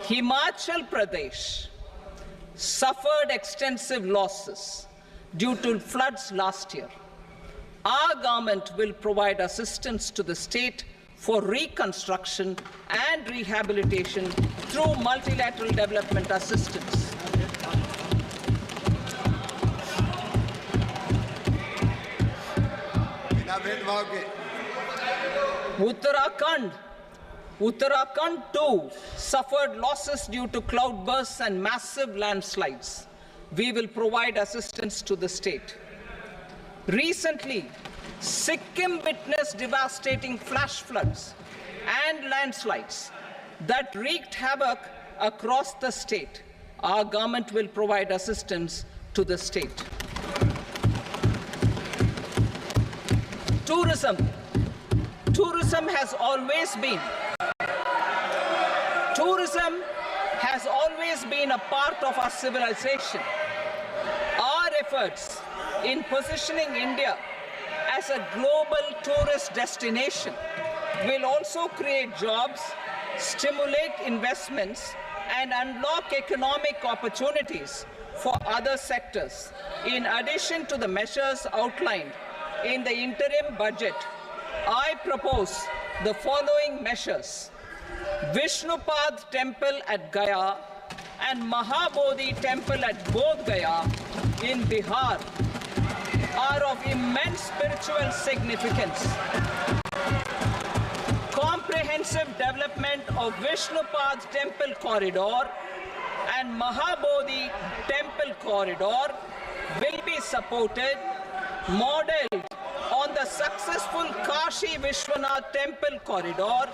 Himachal Pradesh suffered extensive losses due to floods last year. Our government will provide assistance to the state for reconstruction and rehabilitation through multilateral development assistance. Uttarakhand too suffered losses due to cloudbursts and massive landslides. We will provide assistance to the state. Recently, Sikkim witnessed devastating flash floods and landslides that wreaked havoc across the state. Our government will provide assistance to the state. Tourism. Tourism has always been a part of our civilization. Our efforts in positioning India as a global tourist destination will also create jobs, stimulate investments, and unlock economic opportunities for other sectors. In addition to the measures outlined in the interim budget, I propose the following measures. Vishnupad Temple at Gaya and Mahabodhi Temple at Bodh Gaya in Bihar are of immense spiritual significance. Comprehensive development of Vishnupad Temple Corridor and Mahabodhi Temple Corridor will be supported, modeled on the successful Kashi Vishwanath Temple Corridor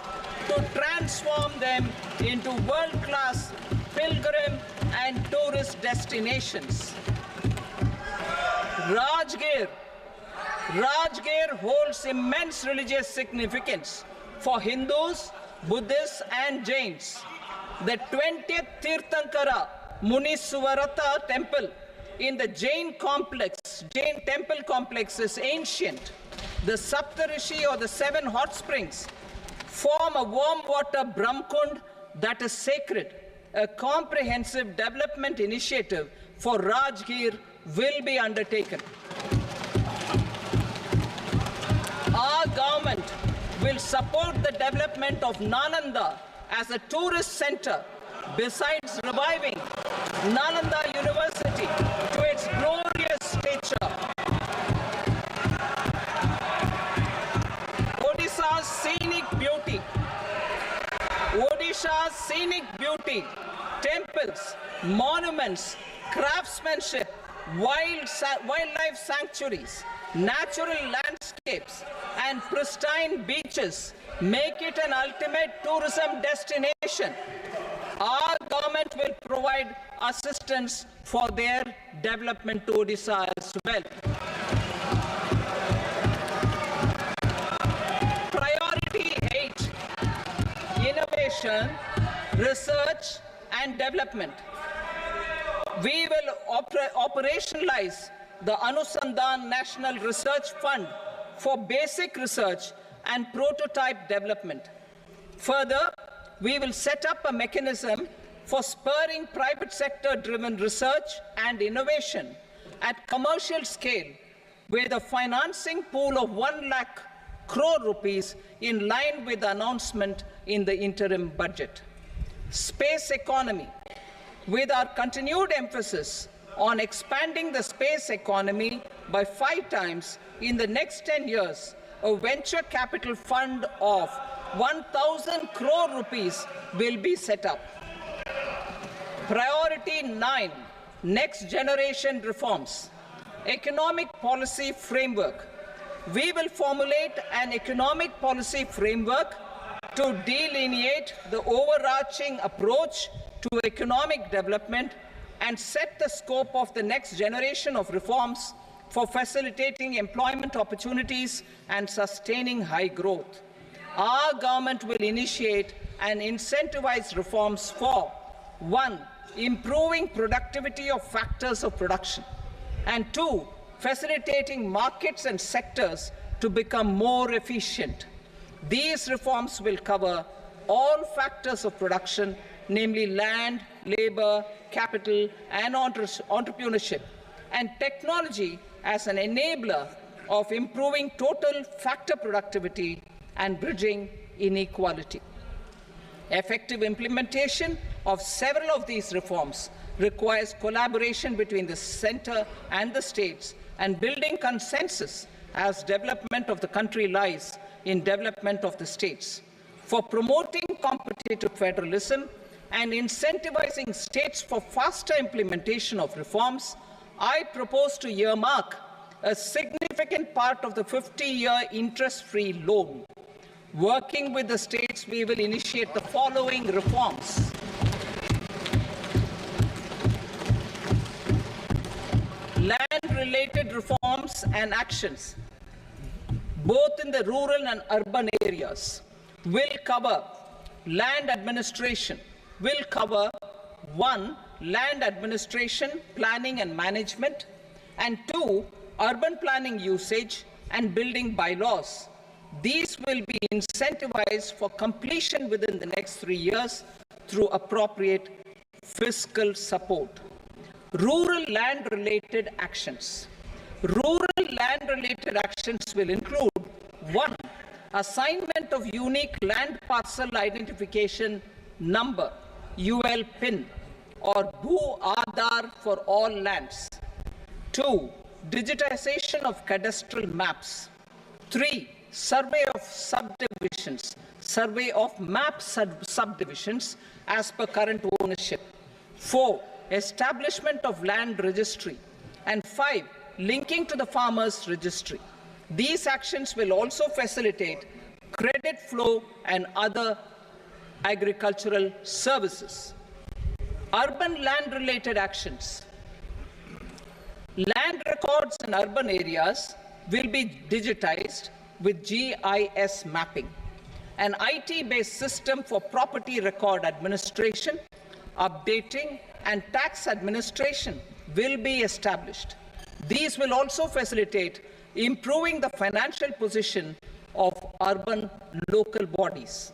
to transform them into world-class pilgrim and tourist destinations. Rajgir holds immense religious significance for Hindus, Buddhists, and Jains. The 20th Tirthankara Muniswarata temple in the Jain temple complex is ancient. The Saptarishi, or the 7 hot springs, form a warm water Brahmkund that is sacred. A comprehensive development initiative for Rajgir will be undertaken. Our government will support the development of Nalanda as a tourist center, besides reviving Nalanda University to its glorious stature. Odisha's scenic beauty, temples, monuments, craftsmanship, wildlife sanctuaries, natural landscapes, and pristine beaches make it an ultimate tourism destination. Our government will provide assistance for their development to Odisha as well. Priority 8, innovation, research, and development. We will operationalize the Anusandhan National Research Fund for basic research and prototype development. Further, we will set up a mechanism for spurring private sector-driven research and innovation at commercial scale with a financing pool of 1 lakh crore rupees in line with the announcement in the interim budget. Space economy. With our continued emphasis on expanding the space economy by 5 times in the next 10 years, a venture capital fund of 1,000 crore rupees will be set up. Priority 9, next generation reforms. Economic policy framework. We will formulate an economic policy framework to delineate the overarching approach to economic development and set the scope of the next generation of reforms for facilitating employment opportunities and sustaining high growth. our government will initiate and incentivize reforms for 1. Improving productivity of factors of production, and 2. Facilitating markets and sectors to become more efficient. These reforms will cover all factors of production, namely land, labor, capital, and entrepreneurship, and technology as an enabler of improving total factor productivity and bridging inequality. Effective implementation of several of these reforms requires collaboration between the center and the states and building consensus, as development of the country lies in development of the states. For promoting competitive federalism and incentivizing states for faster implementation of reforms, I propose to earmark a significant part of the 50-year interest-free loan. Working with the states, we will initiate the following reforms. Land-related reforms and actions, both in the rural and urban areas, will cover land administration, will cover 1. Land administration, planning and management, and 2. Urban planning usage and building bylaws. These will be incentivized for completion within the next 3 years through appropriate fiscal support. Rural land-related actions. Rural land-related actions will include 1. Assignment of unique land parcel identification number, UL PIN, or Bhu Aadhaar for all lands. 2. Digitization of cadastral maps. 3. Survey of subdivisions, survey of map subdivisions as per current ownership. 4. Establishment of land registry. And 5. Linking to the farmers registry. These actions will also facilitate credit flow and other agricultural services. Urban land-related actions. Land records in urban areas will be digitized with GIS mapping. An IT-based system for property record administration, updating, and tax administration will be established. These will also facilitate improving the financial position of urban local bodies.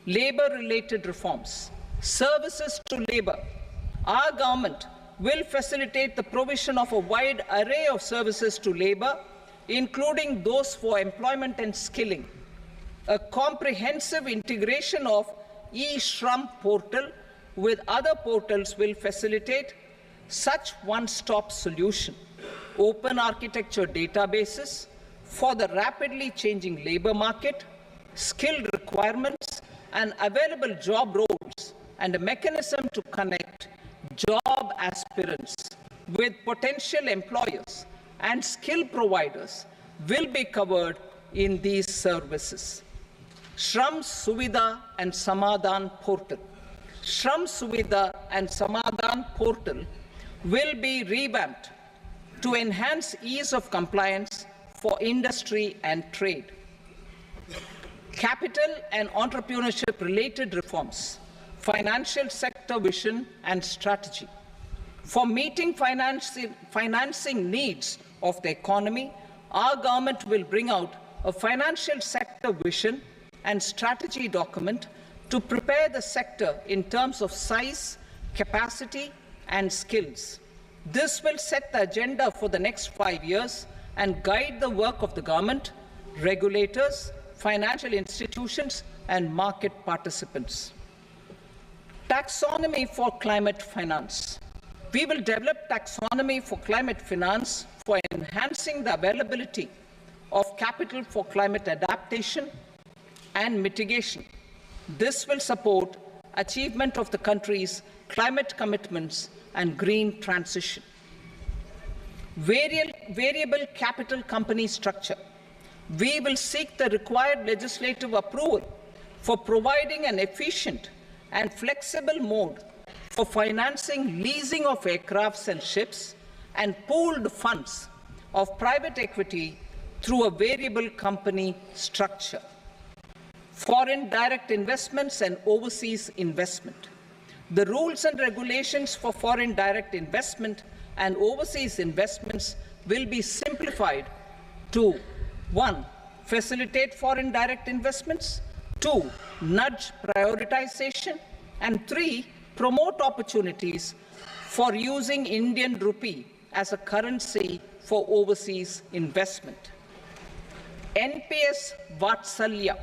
Labor-related reforms. Services to labor. Our government will facilitate the provision of a wide array of services to labor, including those for employment and skilling. A comprehensive integration of eShram portal with other portals will facilitate such one-stop solution. Open architecture databases for the rapidly changing labor market, skill requirements, and available job roles, and a mechanism to connect job aspirants with potential employers and skill providers will be covered in these services. Shram Suvidha and Samadhan portal. Shram Suvidha and Samadhan portal will be revamped to enhance ease of compliance for industry and trade. Capital and entrepreneurship related reforms, financial sector vision and strategy. For meeting financing needs of the economy, our government will bring out a financial sector vision and strategy document to prepare the sector in terms of size, capacity, and skills. This will set the agenda for the next 5 years and guide the work of the government, regulators, financial institutions, and market participants. Taxonomy for climate finance. We will develop taxonomy for climate finance for enhancing the availability of capital for climate adaptation and mitigation. This will support achievement of the country's climate commitments and green transition. Variable capital company structure. We will seek the required legislative approval for providing an efficient and flexible mode for financing leasing of aircrafts and ships and pooled funds of private equity through a variable company structure. foreign direct investments and overseas investment. The rules and regulations for foreign direct investment and overseas investments will be simplified to 1. Facilitate foreign direct investments, 2. Nudge prioritization, and 3. Promote opportunities for using Indian rupee as a currency for overseas investment. NPS Vatsalya.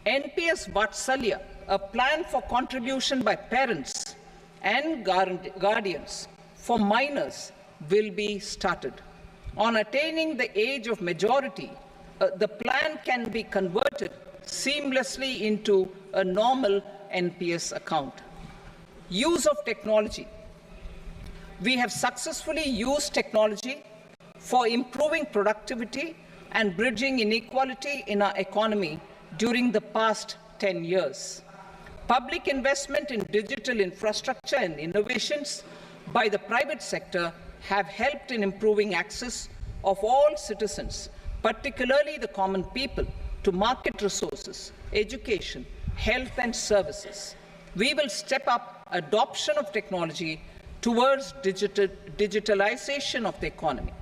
NPS Vatsalya, a plan for contribution by parents and guardians for minors, will be started. On attaining the age of majority, the plan can be converted seamlessly into a normal NPS account. Use of technology. We have successfully used technology for improving productivity and bridging inequality in our economy during the past 10 years. Public investment in digital infrastructure and innovations by the private sector have helped in improving access of all citizens, particularly the common people, to market resources, education, health and services. We will step up adoption of technology towards digitalization of the economy.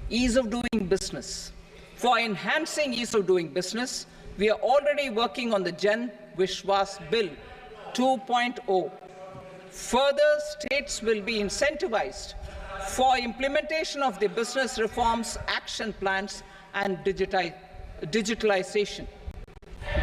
Ease of doing business. For enhancing ease of doing business, we are already working on the Jan Vishwas Bill 2.0. Further, states will be incentivized for implementation of the business reforms, action plans, and digitalization.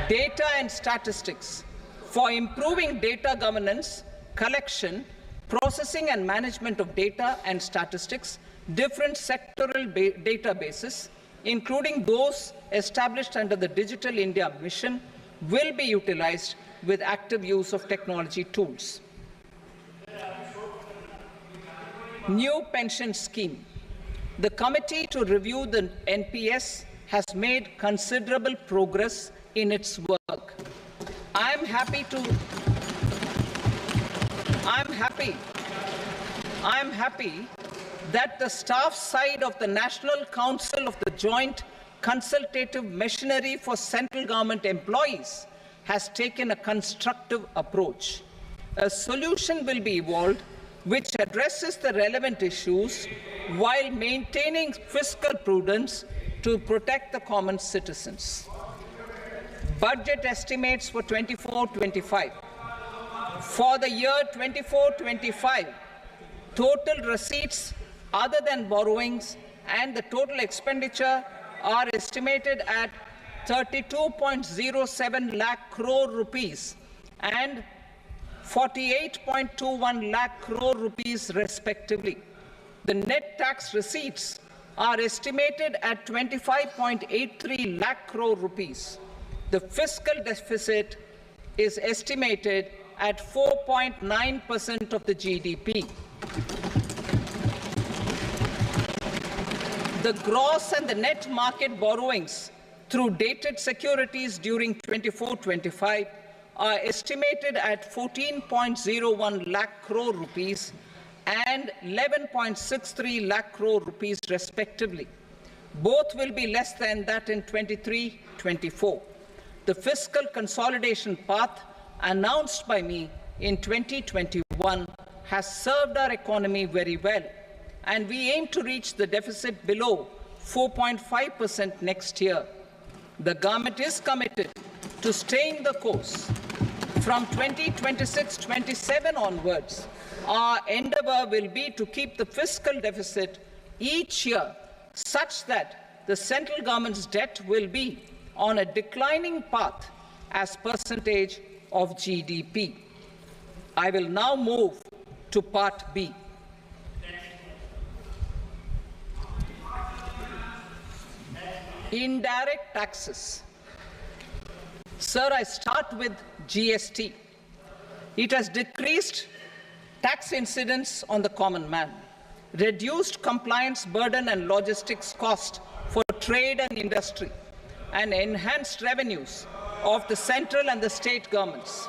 Data and statistics. For improving data governance, collection, processing and management of data and statistics, different sectoral databases, including those established under the Digital India Mission, will be utilized with active use of technology tools. New pension scheme. The committee to review the NPS has made considerable progress in its work. I'm happy that the staff side of the National Council of the Joint Consultative Machinery for Central Government Employees has taken a constructive approach. A solution will be evolved which addresses the relevant issues while maintaining fiscal prudence to protect the common citizens. Budget estimates for 24-25. For the year 24-25, total receipts other than borrowings and the total expenditure are estimated at 32.07 lakh crore rupees and 48.21 lakh crore rupees respectively. The net tax receipts are estimated at 25.83 lakh crore rupees. The fiscal deficit is estimated at 4.9% of the GDP. The gross and the net market borrowings through dated securities during 24-25 are estimated at 14.01 lakh crore rupees and 11.63 lakh crore rupees respectively. Both will be less than that in 23-24. The fiscal consolidation path announced by me in 2021 has served our economy very well, and we aim to reach the deficit below 4.5% next year. The government is committed to staying the course. From 2026-27 onwards, our endeavor will be to keep the fiscal deficit each year such that the central government's debt will be on a declining path as percentage of GDP. I will now move to Part B. Indirect taxes. Sir, I start with GST. It has decreased tax incidence on the common man, reduced compliance burden and logistics cost for trade and industry, and enhanced revenues of the central and the state governments.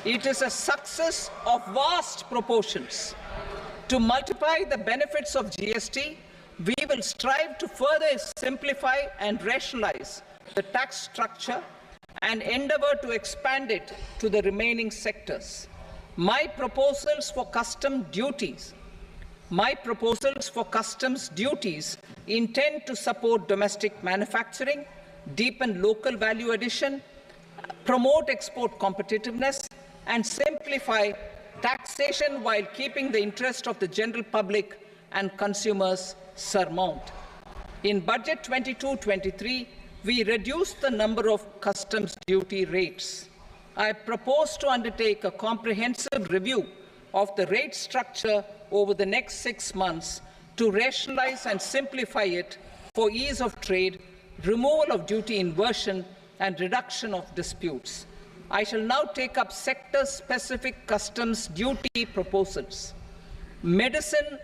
It is a success of vast proportions. To multiply the benefits of GST, we will strive to further simplify and rationalize the tax structure and endeavor to expand it to the remaining sectors. My proposals for customs duties intend to support domestic manufacturing, deepen local value addition, promote export competitiveness, and simplify taxation while keeping the interest of the general public and consumers surmount. In Budget 22-23, we reduced the number of customs duty rates. I propose to undertake a comprehensive review of the rate structure over the next 6 months to rationalize and simplify it for ease of trade, removal of duty inversion, and reduction of disputes. I shall now take up sector-specific customs duty proposals. Medicine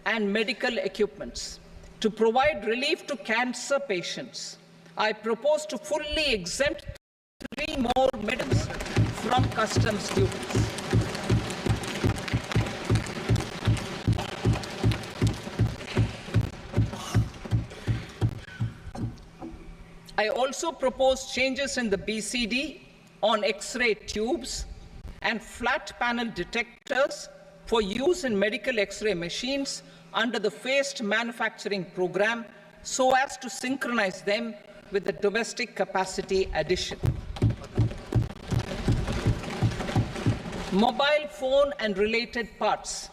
and medical equipments. To provide relief to cancer patients, I propose to fully exempt 3 more medicines from customs duties. I also propose changes in the BCD on X-ray tubes and flat panel detectors for use in medical X-ray machines under the phased manufacturing program so as to synchronize them with the domestic capacity addition. Mobile phone and related parts.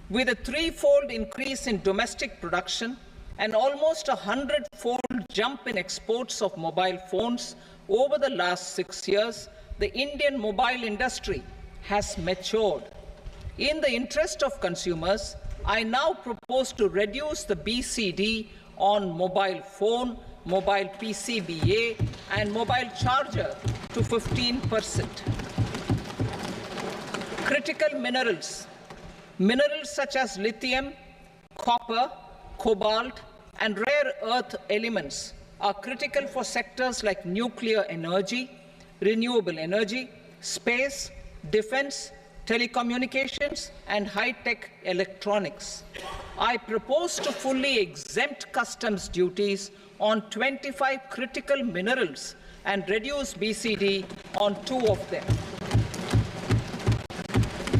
With a 3-fold increase in domestic production and almost a 100-fold jump in exports of mobile phones over the last 6 years, the Indian mobile industry has matured. In the interest of consumers, I now propose to reduce the BCD on mobile phone, mobile PCBA, and mobile charger to 15%. Critical minerals. Minerals such as lithium, copper, cobalt, and rare earth elements are critical for sectors like nuclear energy, renewable energy, space, defense, telecommunications, and high-tech electronics. I propose to fully exempt customs duties on 25 critical minerals and reduce BCD on 2 of them.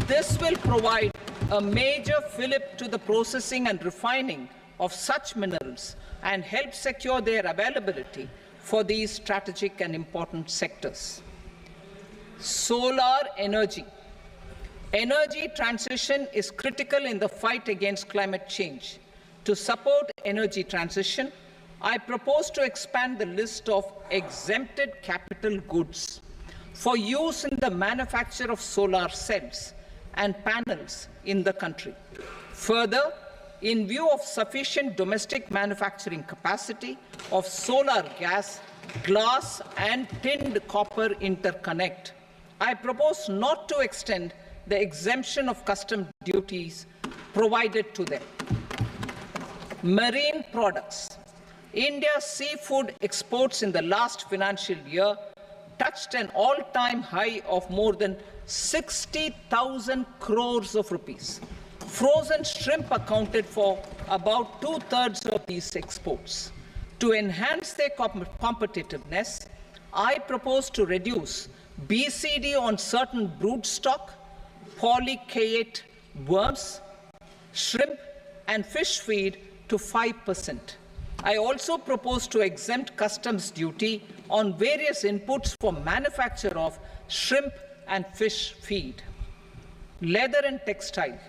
This will provide a major fillip to the processing and refining of such minerals and help secure their availability for these strategic and important sectors. Solar energy. Energy transition is critical in the fight against climate change. To support energy transition, I propose to expand the list of exempted capital goods for use in the manufacture of solar cells and panels in the country. Further, in view of sufficient domestic manufacturing capacity of solar gas, glass, and tinned copper interconnect, I propose not to extend the exemption of customs duties provided to them. Marine products. India's seafood exports in the last financial year touched an all-time high of more than 60,000 crores of rupees. Frozen shrimp accounted for about 2/3 of these exports. To enhance their competitiveness, I propose to reduce BCD on certain broodstock, polychaete worms, shrimp, and fish feed to 5%. I also propose to exempt customs duty on various inputs for manufacture of shrimp and fish feed. Leather and textile.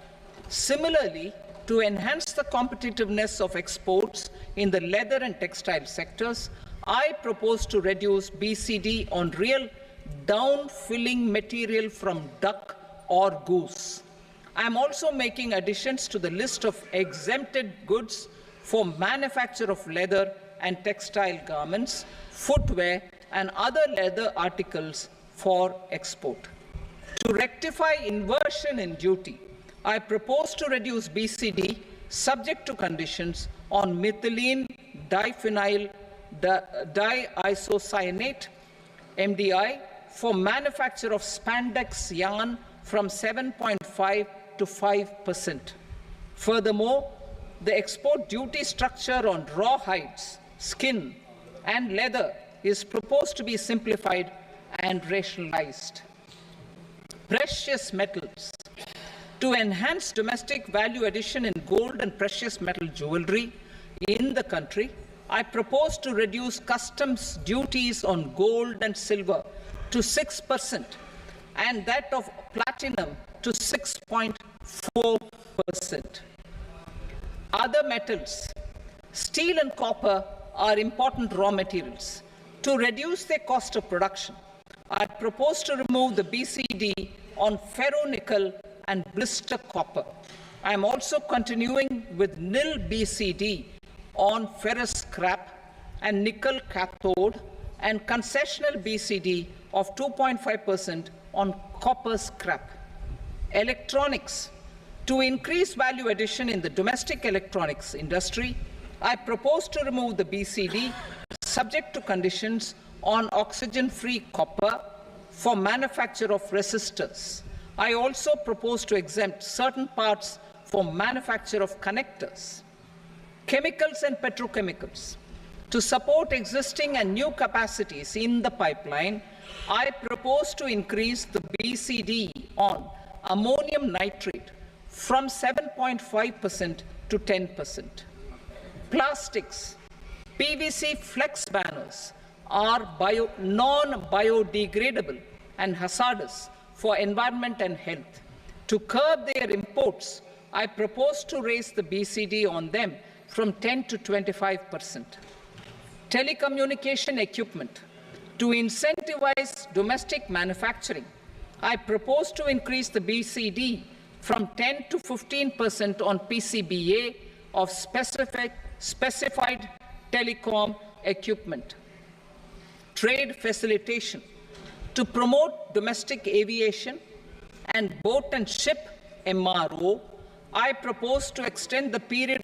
Similarly, to enhance the competitiveness of exports in the leather and textile sectors, I propose to reduce BCD on real down-filling material from duck or goose. I am also making additions to the list of exempted goods for manufacture of leather and textile garments, footwear, and other leather articles for export. To rectify inversion in duty, I propose to reduce BCD subject to conditions on methylene diphenyl diisocyanate, MDI, for manufacture of spandex yarn from 7.5 to 5%. Furthermore, the export duty structure on raw hides, skin, and leather is proposed to be simplified and rationalized. Precious metals. To enhance domestic value addition in gold and precious metal jewelry in the country, I propose to reduce customs duties on gold and silver to 6% and that of platinum to 6.4%. Other metals, steel and copper, are important raw materials. To reduce their cost of production, I propose to remove the BCD on ferronickel and blister copper. I am also continuing with nil BCD on ferrous scrap and nickel cathode and concessional BCD of 2.5% on copper scrap. Electronics. To increase value addition in the domestic electronics industry, I propose to remove the BCD subject to conditions on oxygen-free copper for manufacture of resistors. I also propose to exempt certain parts for manufacture of connectors. Chemicals and petrochemicals. To support existing and new capacities in the pipeline, I propose to increase the BCD on ammonium nitrate from 7.5% to 10%. Plastics. PVC flex banners are non-biodegradable and hazardous for environment and health. To curb their imports, I propose to raise the BCD on them from 10 to 25%. Telecommunication equipment. To incentivize domestic manufacturing, I propose to increase the BCD from 10 to 15% on PCBA of specified telecom equipment. Trade facilitation. To promote domestic aviation and boat and ship MRO, I propose to extend the period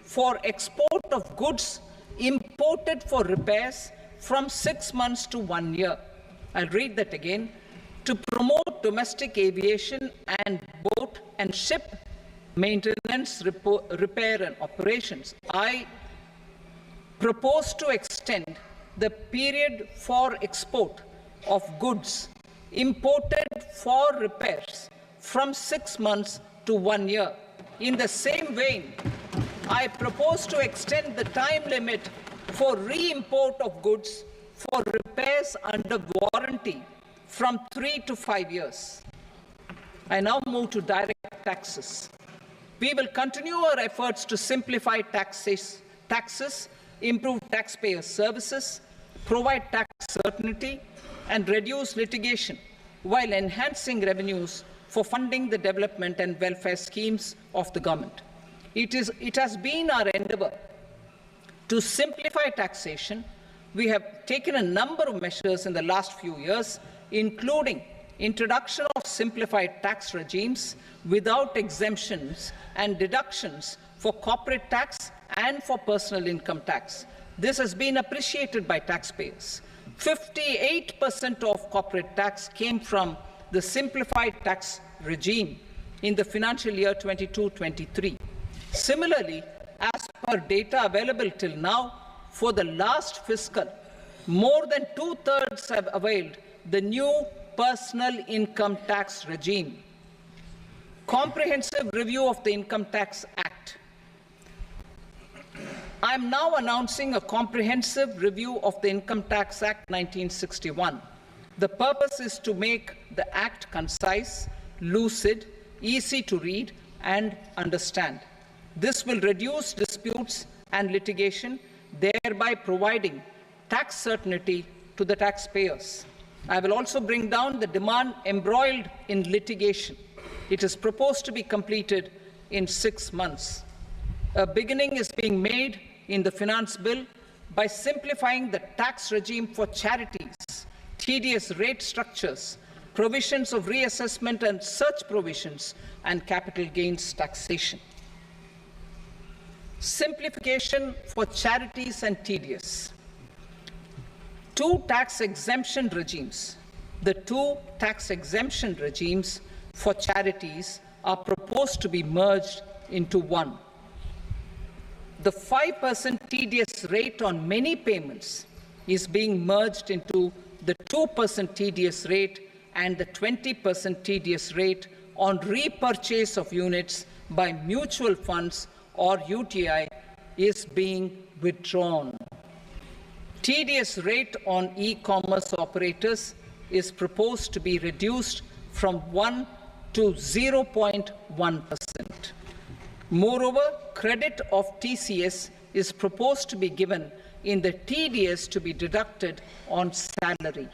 for export of goods imported for repairs from 6 months to 1 year. I'll read that again. To promote domestic aviation and boat and ship maintenance, repair and operations, I propose to extend the period for export of goods imported for repairs from 6 months to 1 year. In the same vein, I propose to extend the time limit for re-import of goods for repairs under warranty from 3 to 5 years. I now move to direct taxes. We will continue our efforts to simplify taxes, improve taxpayer services, provide tax certainty, and reduce litigation while enhancing revenues for funding the development and welfare schemes of the government. It has been our endeavor to simplify taxation. We have taken a number of measures in the last few years, including introduction of simplified tax regimes without exemptions and deductions for corporate tax and for personal income tax. This has been appreciated by taxpayers. 58% of corporate tax came from the simplified tax regime in the financial year 22-23. Similarly, as per data available till now, for the last fiscal, more than 2/3 have availed the new personal income tax regime. Comprehensive review of the Income Tax Act. I am now announcing a comprehensive review of the Income Tax Act 1961. The purpose is to make the Act concise, lucid, easy to read and understand. This will reduce disputes and litigation, thereby providing tax certainty to the taxpayers. I will also bring down the demand embroiled in litigation. It is proposed to be completed in 6 months. A beginning is being made in the Finance Bill by simplifying the tax regime for charities, tedious rate structures, provisions of reassessment and such provisions, and capital gains taxation. Simplification for charities and tedious. The two tax exemption regimes for charities are proposed to be merged into one. The 5% TDS rate on many payments is being merged into the 2% TDS rate and the 20% TDS rate on repurchase of units by mutual funds or UTI is being withdrawn. TDS rate on e-commerce operators is proposed to be reduced from 1 to 0.1%. Moreover, credit of TCS is proposed to be given in the TDS to be deducted on salary.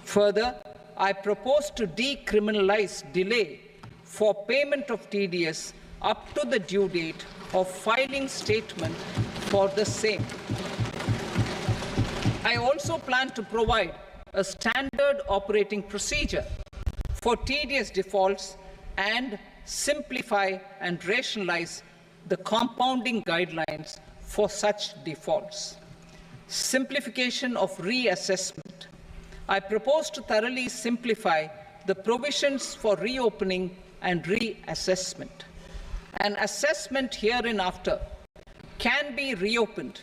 Further, I propose to decriminalize delay for payment of TDS up to the due date of filing statement for the same. I also plan to provide a standard operating procedure for TDS defaults and simplify and rationalize the compounding guidelines for such defaults. Simplification of reassessment. I propose to thoroughly simplify the provisions for reopening and reassessment. An assessment hereinafter can be reopened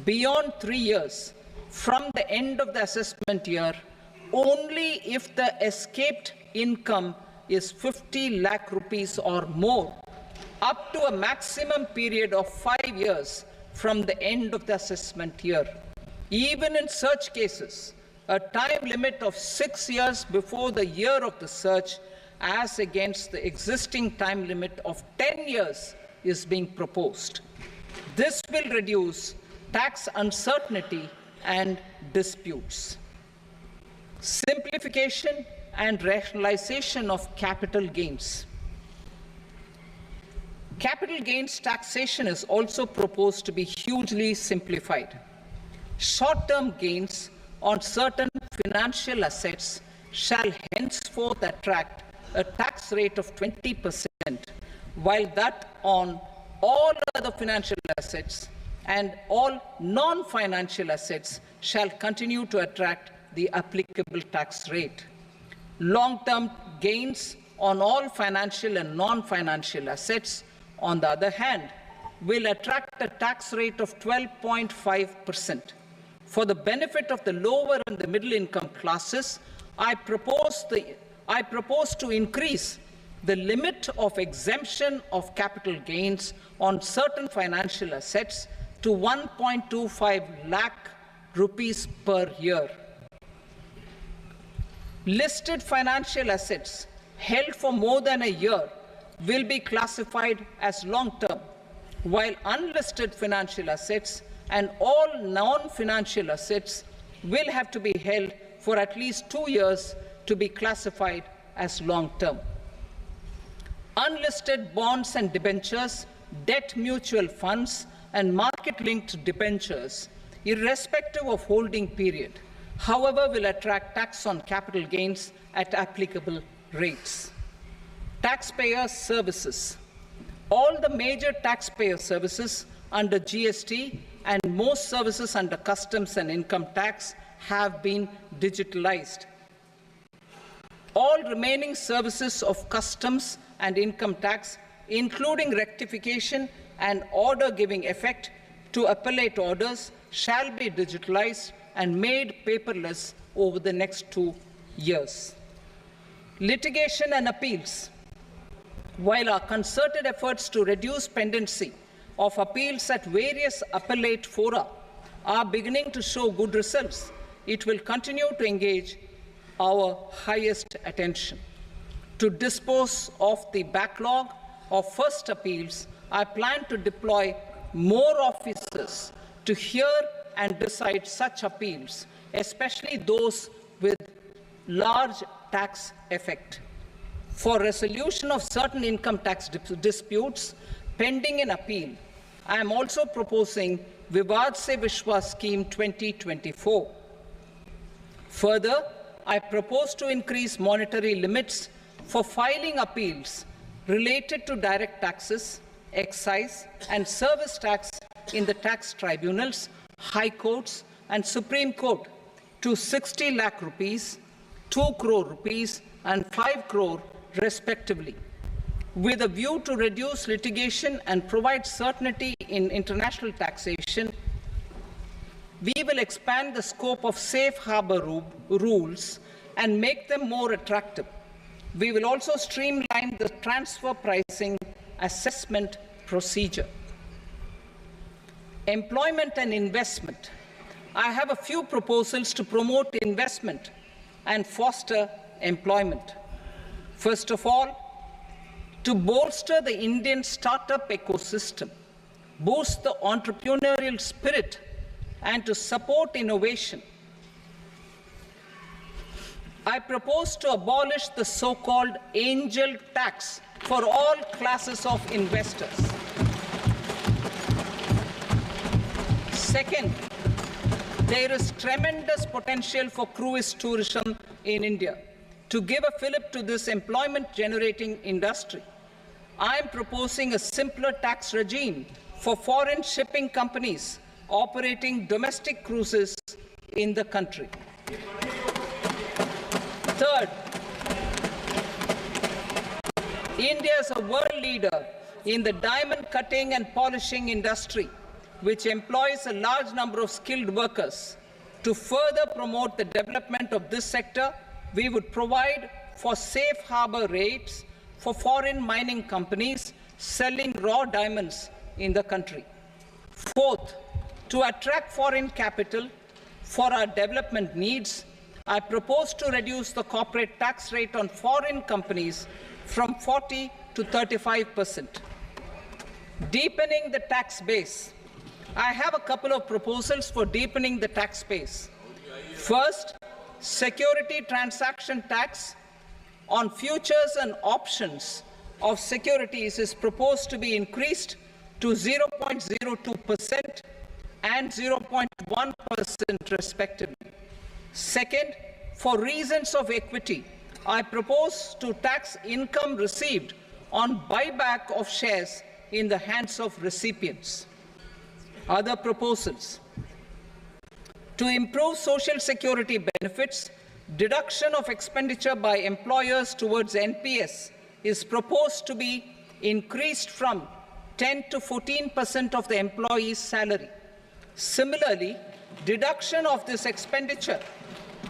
beyond 3 years from the end of the assessment year only if the escaped income is 50 lakh rupees or more, up to a maximum period of 5 years from the end of the assessment year. Even in such cases, a time limit of 6 years before the year of the search, as against the existing time limit of 10 years, is being proposed. This will reduce tax uncertainty and disputes. Simplification and rationalization of capital gains. Capital gains taxation is also proposed to be hugely simplified. Short-term gains on certain financial assets shall henceforth attract a tax rate of 20%, while that on all other financial assets and all non-financial assets shall continue to attract the applicable tax rate. Long-term gains on all financial and non-financial assets, on the other hand, will attract a tax rate of 12.5%. For the benefit of the lower and the middle income classes, I propose to increase the limit of exemption of capital gains on certain financial assets to 1.25 lakh rupees per year. Listed financial assets held for more than a year will be classified as long-term, while unlisted financial assets and all non-financial assets will have to be held for at least 2 years to be classified as long-term. Unlisted bonds and debentures, debt mutual funds, and market-linked debentures, irrespective of holding period, however, will attract tax on capital gains at applicable rates. Taxpayer services. All the major taxpayer services under GST and most services under customs and income tax have been digitalized. All remaining services of customs and income tax, including rectification and order giving effect to appellate orders, shall be digitalized and made paperless over the next 2 years. Litigation and appeals. While our concerted efforts to reduce pendency of appeals at various appellate fora are beginning to show good results, it will continue to engage our highest attention. To dispose of the backlog of first appeals, I plan to deploy more officers to hear and decide such appeals, especially those with large tax effect. For resolution of certain income tax disputes pending in appeal, I am also proposing Vivad Se Vishwas Scheme 2024. Further, I propose to increase monetary limits for filing appeals related to direct taxes, excise, and service tax in the tax tribunals, high courts, and Supreme Court to 60 lakh rupees, 2 crore rupees, and 5 crore respectively. with a view to reduce litigation and provide certainty in international taxation, we will expand the scope of safe harbor rules and make them more attractive. We will also streamline the transfer pricing assessment procedure. Employment and investment. I have a few proposals to promote investment and foster employment. First of all, to bolster the Indian startup ecosystem, boost the entrepreneurial spirit, and to support innovation, I propose to abolish the so-called angel tax for all classes of investors. Second, there is tremendous potential for cruise tourism in India. To give a fillip to this employment-generating industry, I am proposing a simpler tax regime for foreign shipping companies operating domestic cruises in the country. Third, India is a world leader in the diamond cutting and polishing industry, which employs a large number of skilled workers. To further promote the development of this sector, we would provide for safe harbor rates for foreign mining companies selling raw diamonds in the country. Fourth, to attract foreign capital for our development needs, I propose to reduce the corporate tax rate on foreign companies from 40 to 35%. Deepening the tax base. I have a couple of proposals for deepening the tax base. First, security transaction tax on futures and options of securities is proposed to be increased to 0.02% and 0.1% respectively. Second, for reasons of equity, I propose to tax income received on buyback of shares in the hands of recipients. Other proposals. To improve social security benefits, deduction of expenditure by employers towards NPS is proposed to be increased from 10 to 14% of the employee's salary. Similarly, deduction of this expenditure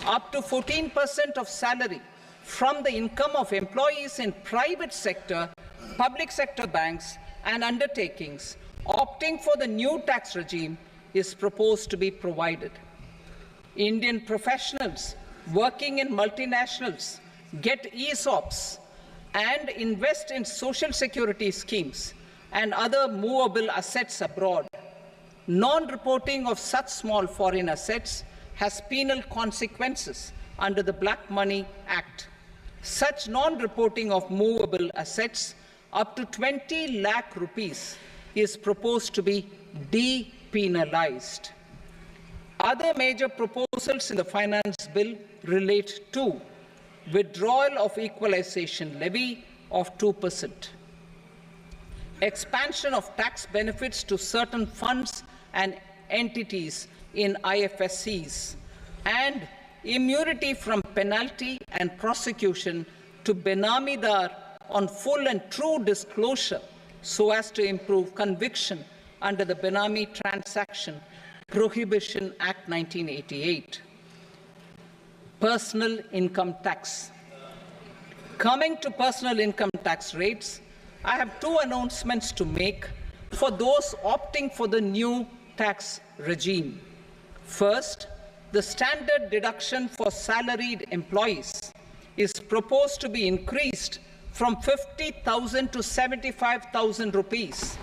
up to 14% of salary from the income of employees in private sector, public sector banks and undertakings opting for the new tax regime is proposed to be provided. Indian professionals working in multinationals get ESOPs and invest in social security schemes and other movable assets abroad. Non-reporting of such small foreign assets has penal consequences under the Black Money Act. Such non-reporting of movable assets up to 20 lakh rupees is proposed to be depenalized. Other major proposals in the finance bill relate to withdrawal of equalization levy of 2%, expansion of tax benefits to certain funds and entities in IFSCs, and immunity from penalty and prosecution to Benamidar on full and true disclosure so as to improve conviction under the Benami Transaction Prohibition Act 1988. Personal income tax. Coming to personal income tax rates, I have two announcements to make for those opting for the new tax regime. First, the standard deduction for salaried employees is proposed to be increased from 50,000 to 75,000 rupees.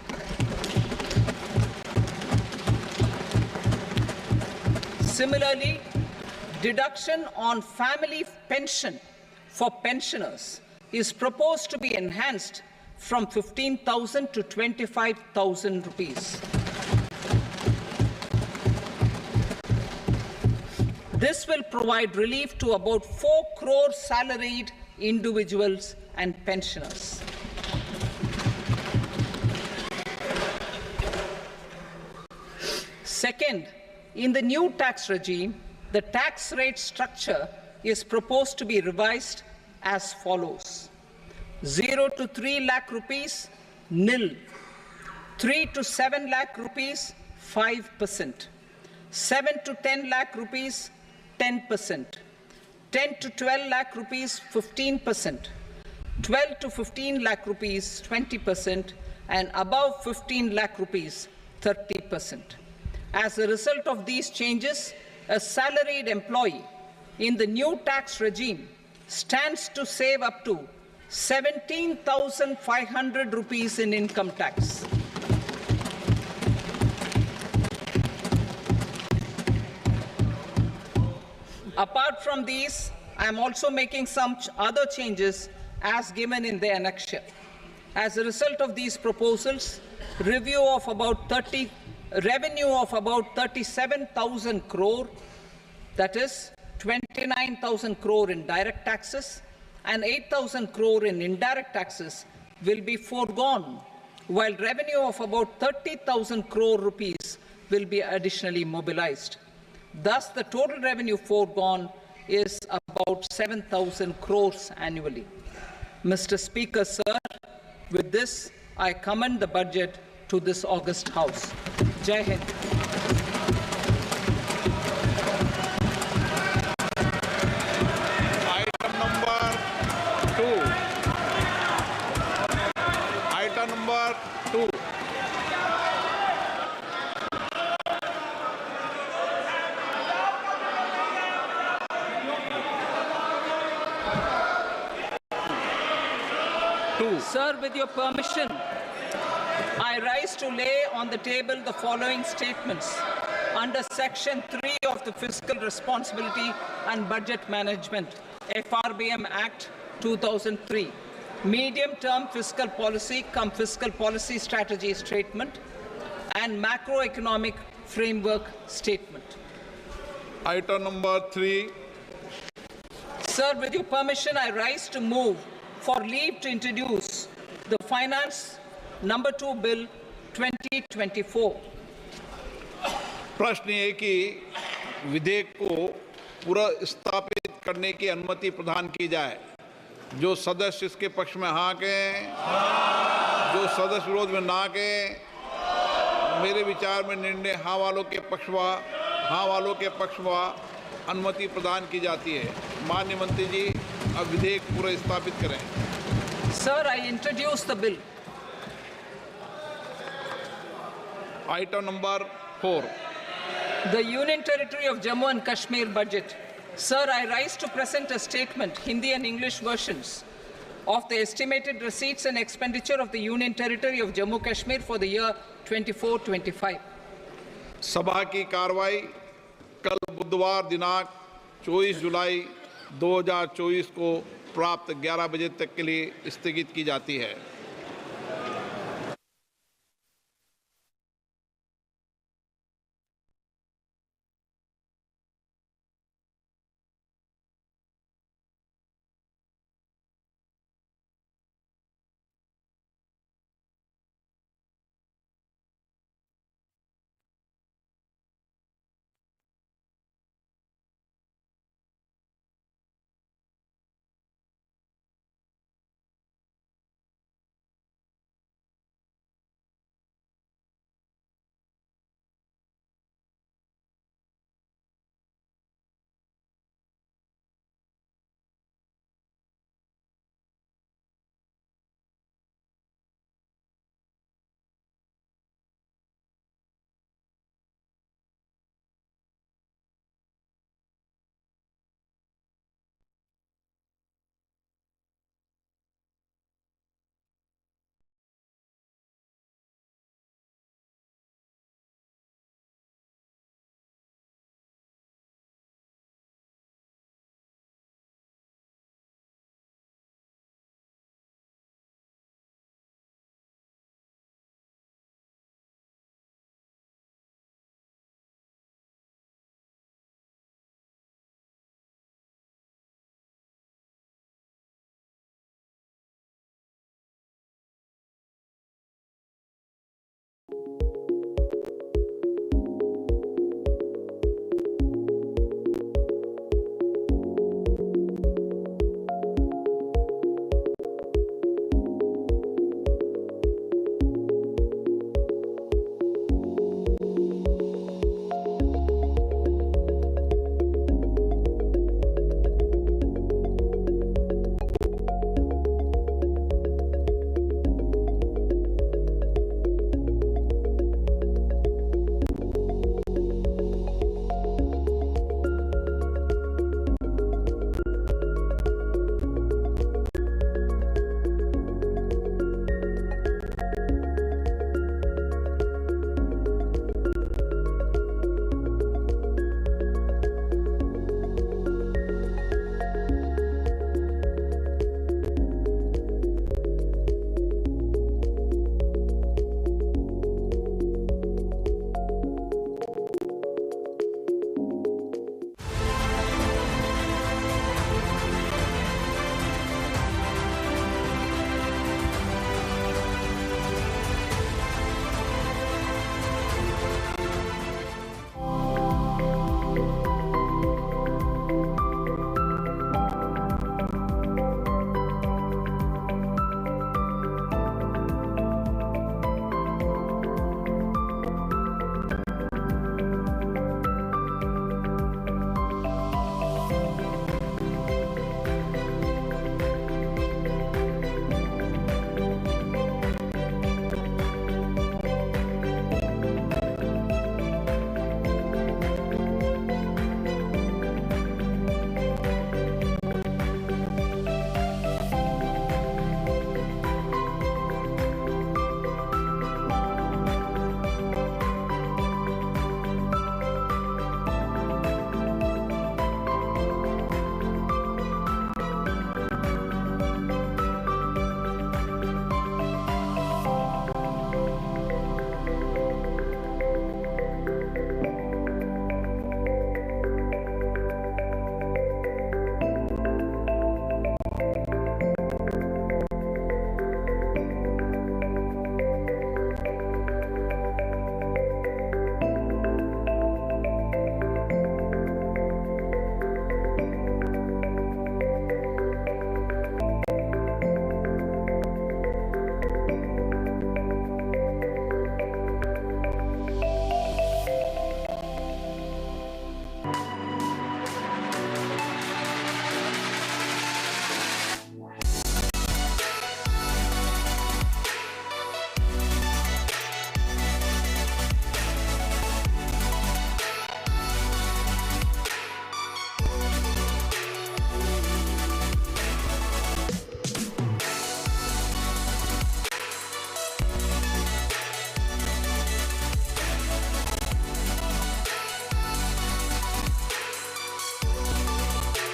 Similarly, deduction on family pension for pensioners is proposed to be enhanced from 15,000 to 25,000 rupees. This will provide relief to about 4 crore salaried individuals and pensioners. Second, in the new tax regime, the tax rate structure is proposed to be revised as follows. 0 to 3 lakh rupees, nil. 3 to 7 lakh rupees, 5%. 7 to 10 lakh rupees, 10%. 10 to 12 lakh rupees, 15%. 12 to 15 lakh rupees, 20%, and above 15 lakh rupees, 30%. As a result of these changes, a salaried employee in the new tax regime stands to save up to 17,500 rupees in income tax. Apart from these, I am also making some other changes as given in the annexure. As a result of these proposals, revenue of about 37,000 crore, that is 29,000 crore in direct taxes and 8,000 crore in indirect taxes will be foregone, while revenue of about 30,000 crore rupees will be additionally mobilized. Thus, the total revenue foregone is about 7,000 crores annually. Mr. Speaker, sir, with this, I commend the budget to this august House. Jai Hind. Item number 2. Item number 2. Sir, with your permission, I rise to lay on the table the following statements under Section 3 of the Fiscal Responsibility and Budget Management, FRBM Act 2003, Medium-Term Fiscal Policy cum Fiscal Policy Strategy Statement, and Macroeconomic Framework Statement. Item number 3. Sir, with your permission, I rise to move for leave to introduce the Finance Number 2 Bill 2024. प्रश्न ये कि विधेयक को पुनर्स्थापित करने की अनुमति प्रदान की जाए। जो सदस्य इसके पक्ष में हाँ कहें, जो सदस्य विरोध में ना कहें। मेरे विचार में निर्णय हाँ वालों के पक्ष में अनुमति प्रदान की जाती है। माननीय मंत्री जी, अब विधेयक पुनर्स्थापित करें। Sir, I introduce the bill. Item number 4. The Union Territory of Jammu and Kashmir budget. Sir, I rise to present a statement, Hindi and English versions, of the estimated receipts and expenditure of the Union Territory of Jammu and Kashmir for the year 24-25. सभा की कार्रवाई कल बुधवार दिनांक 24 जुलाई 2024 को प्राप्त 11 बजे तक के लिए स्थगित की जाती है। News.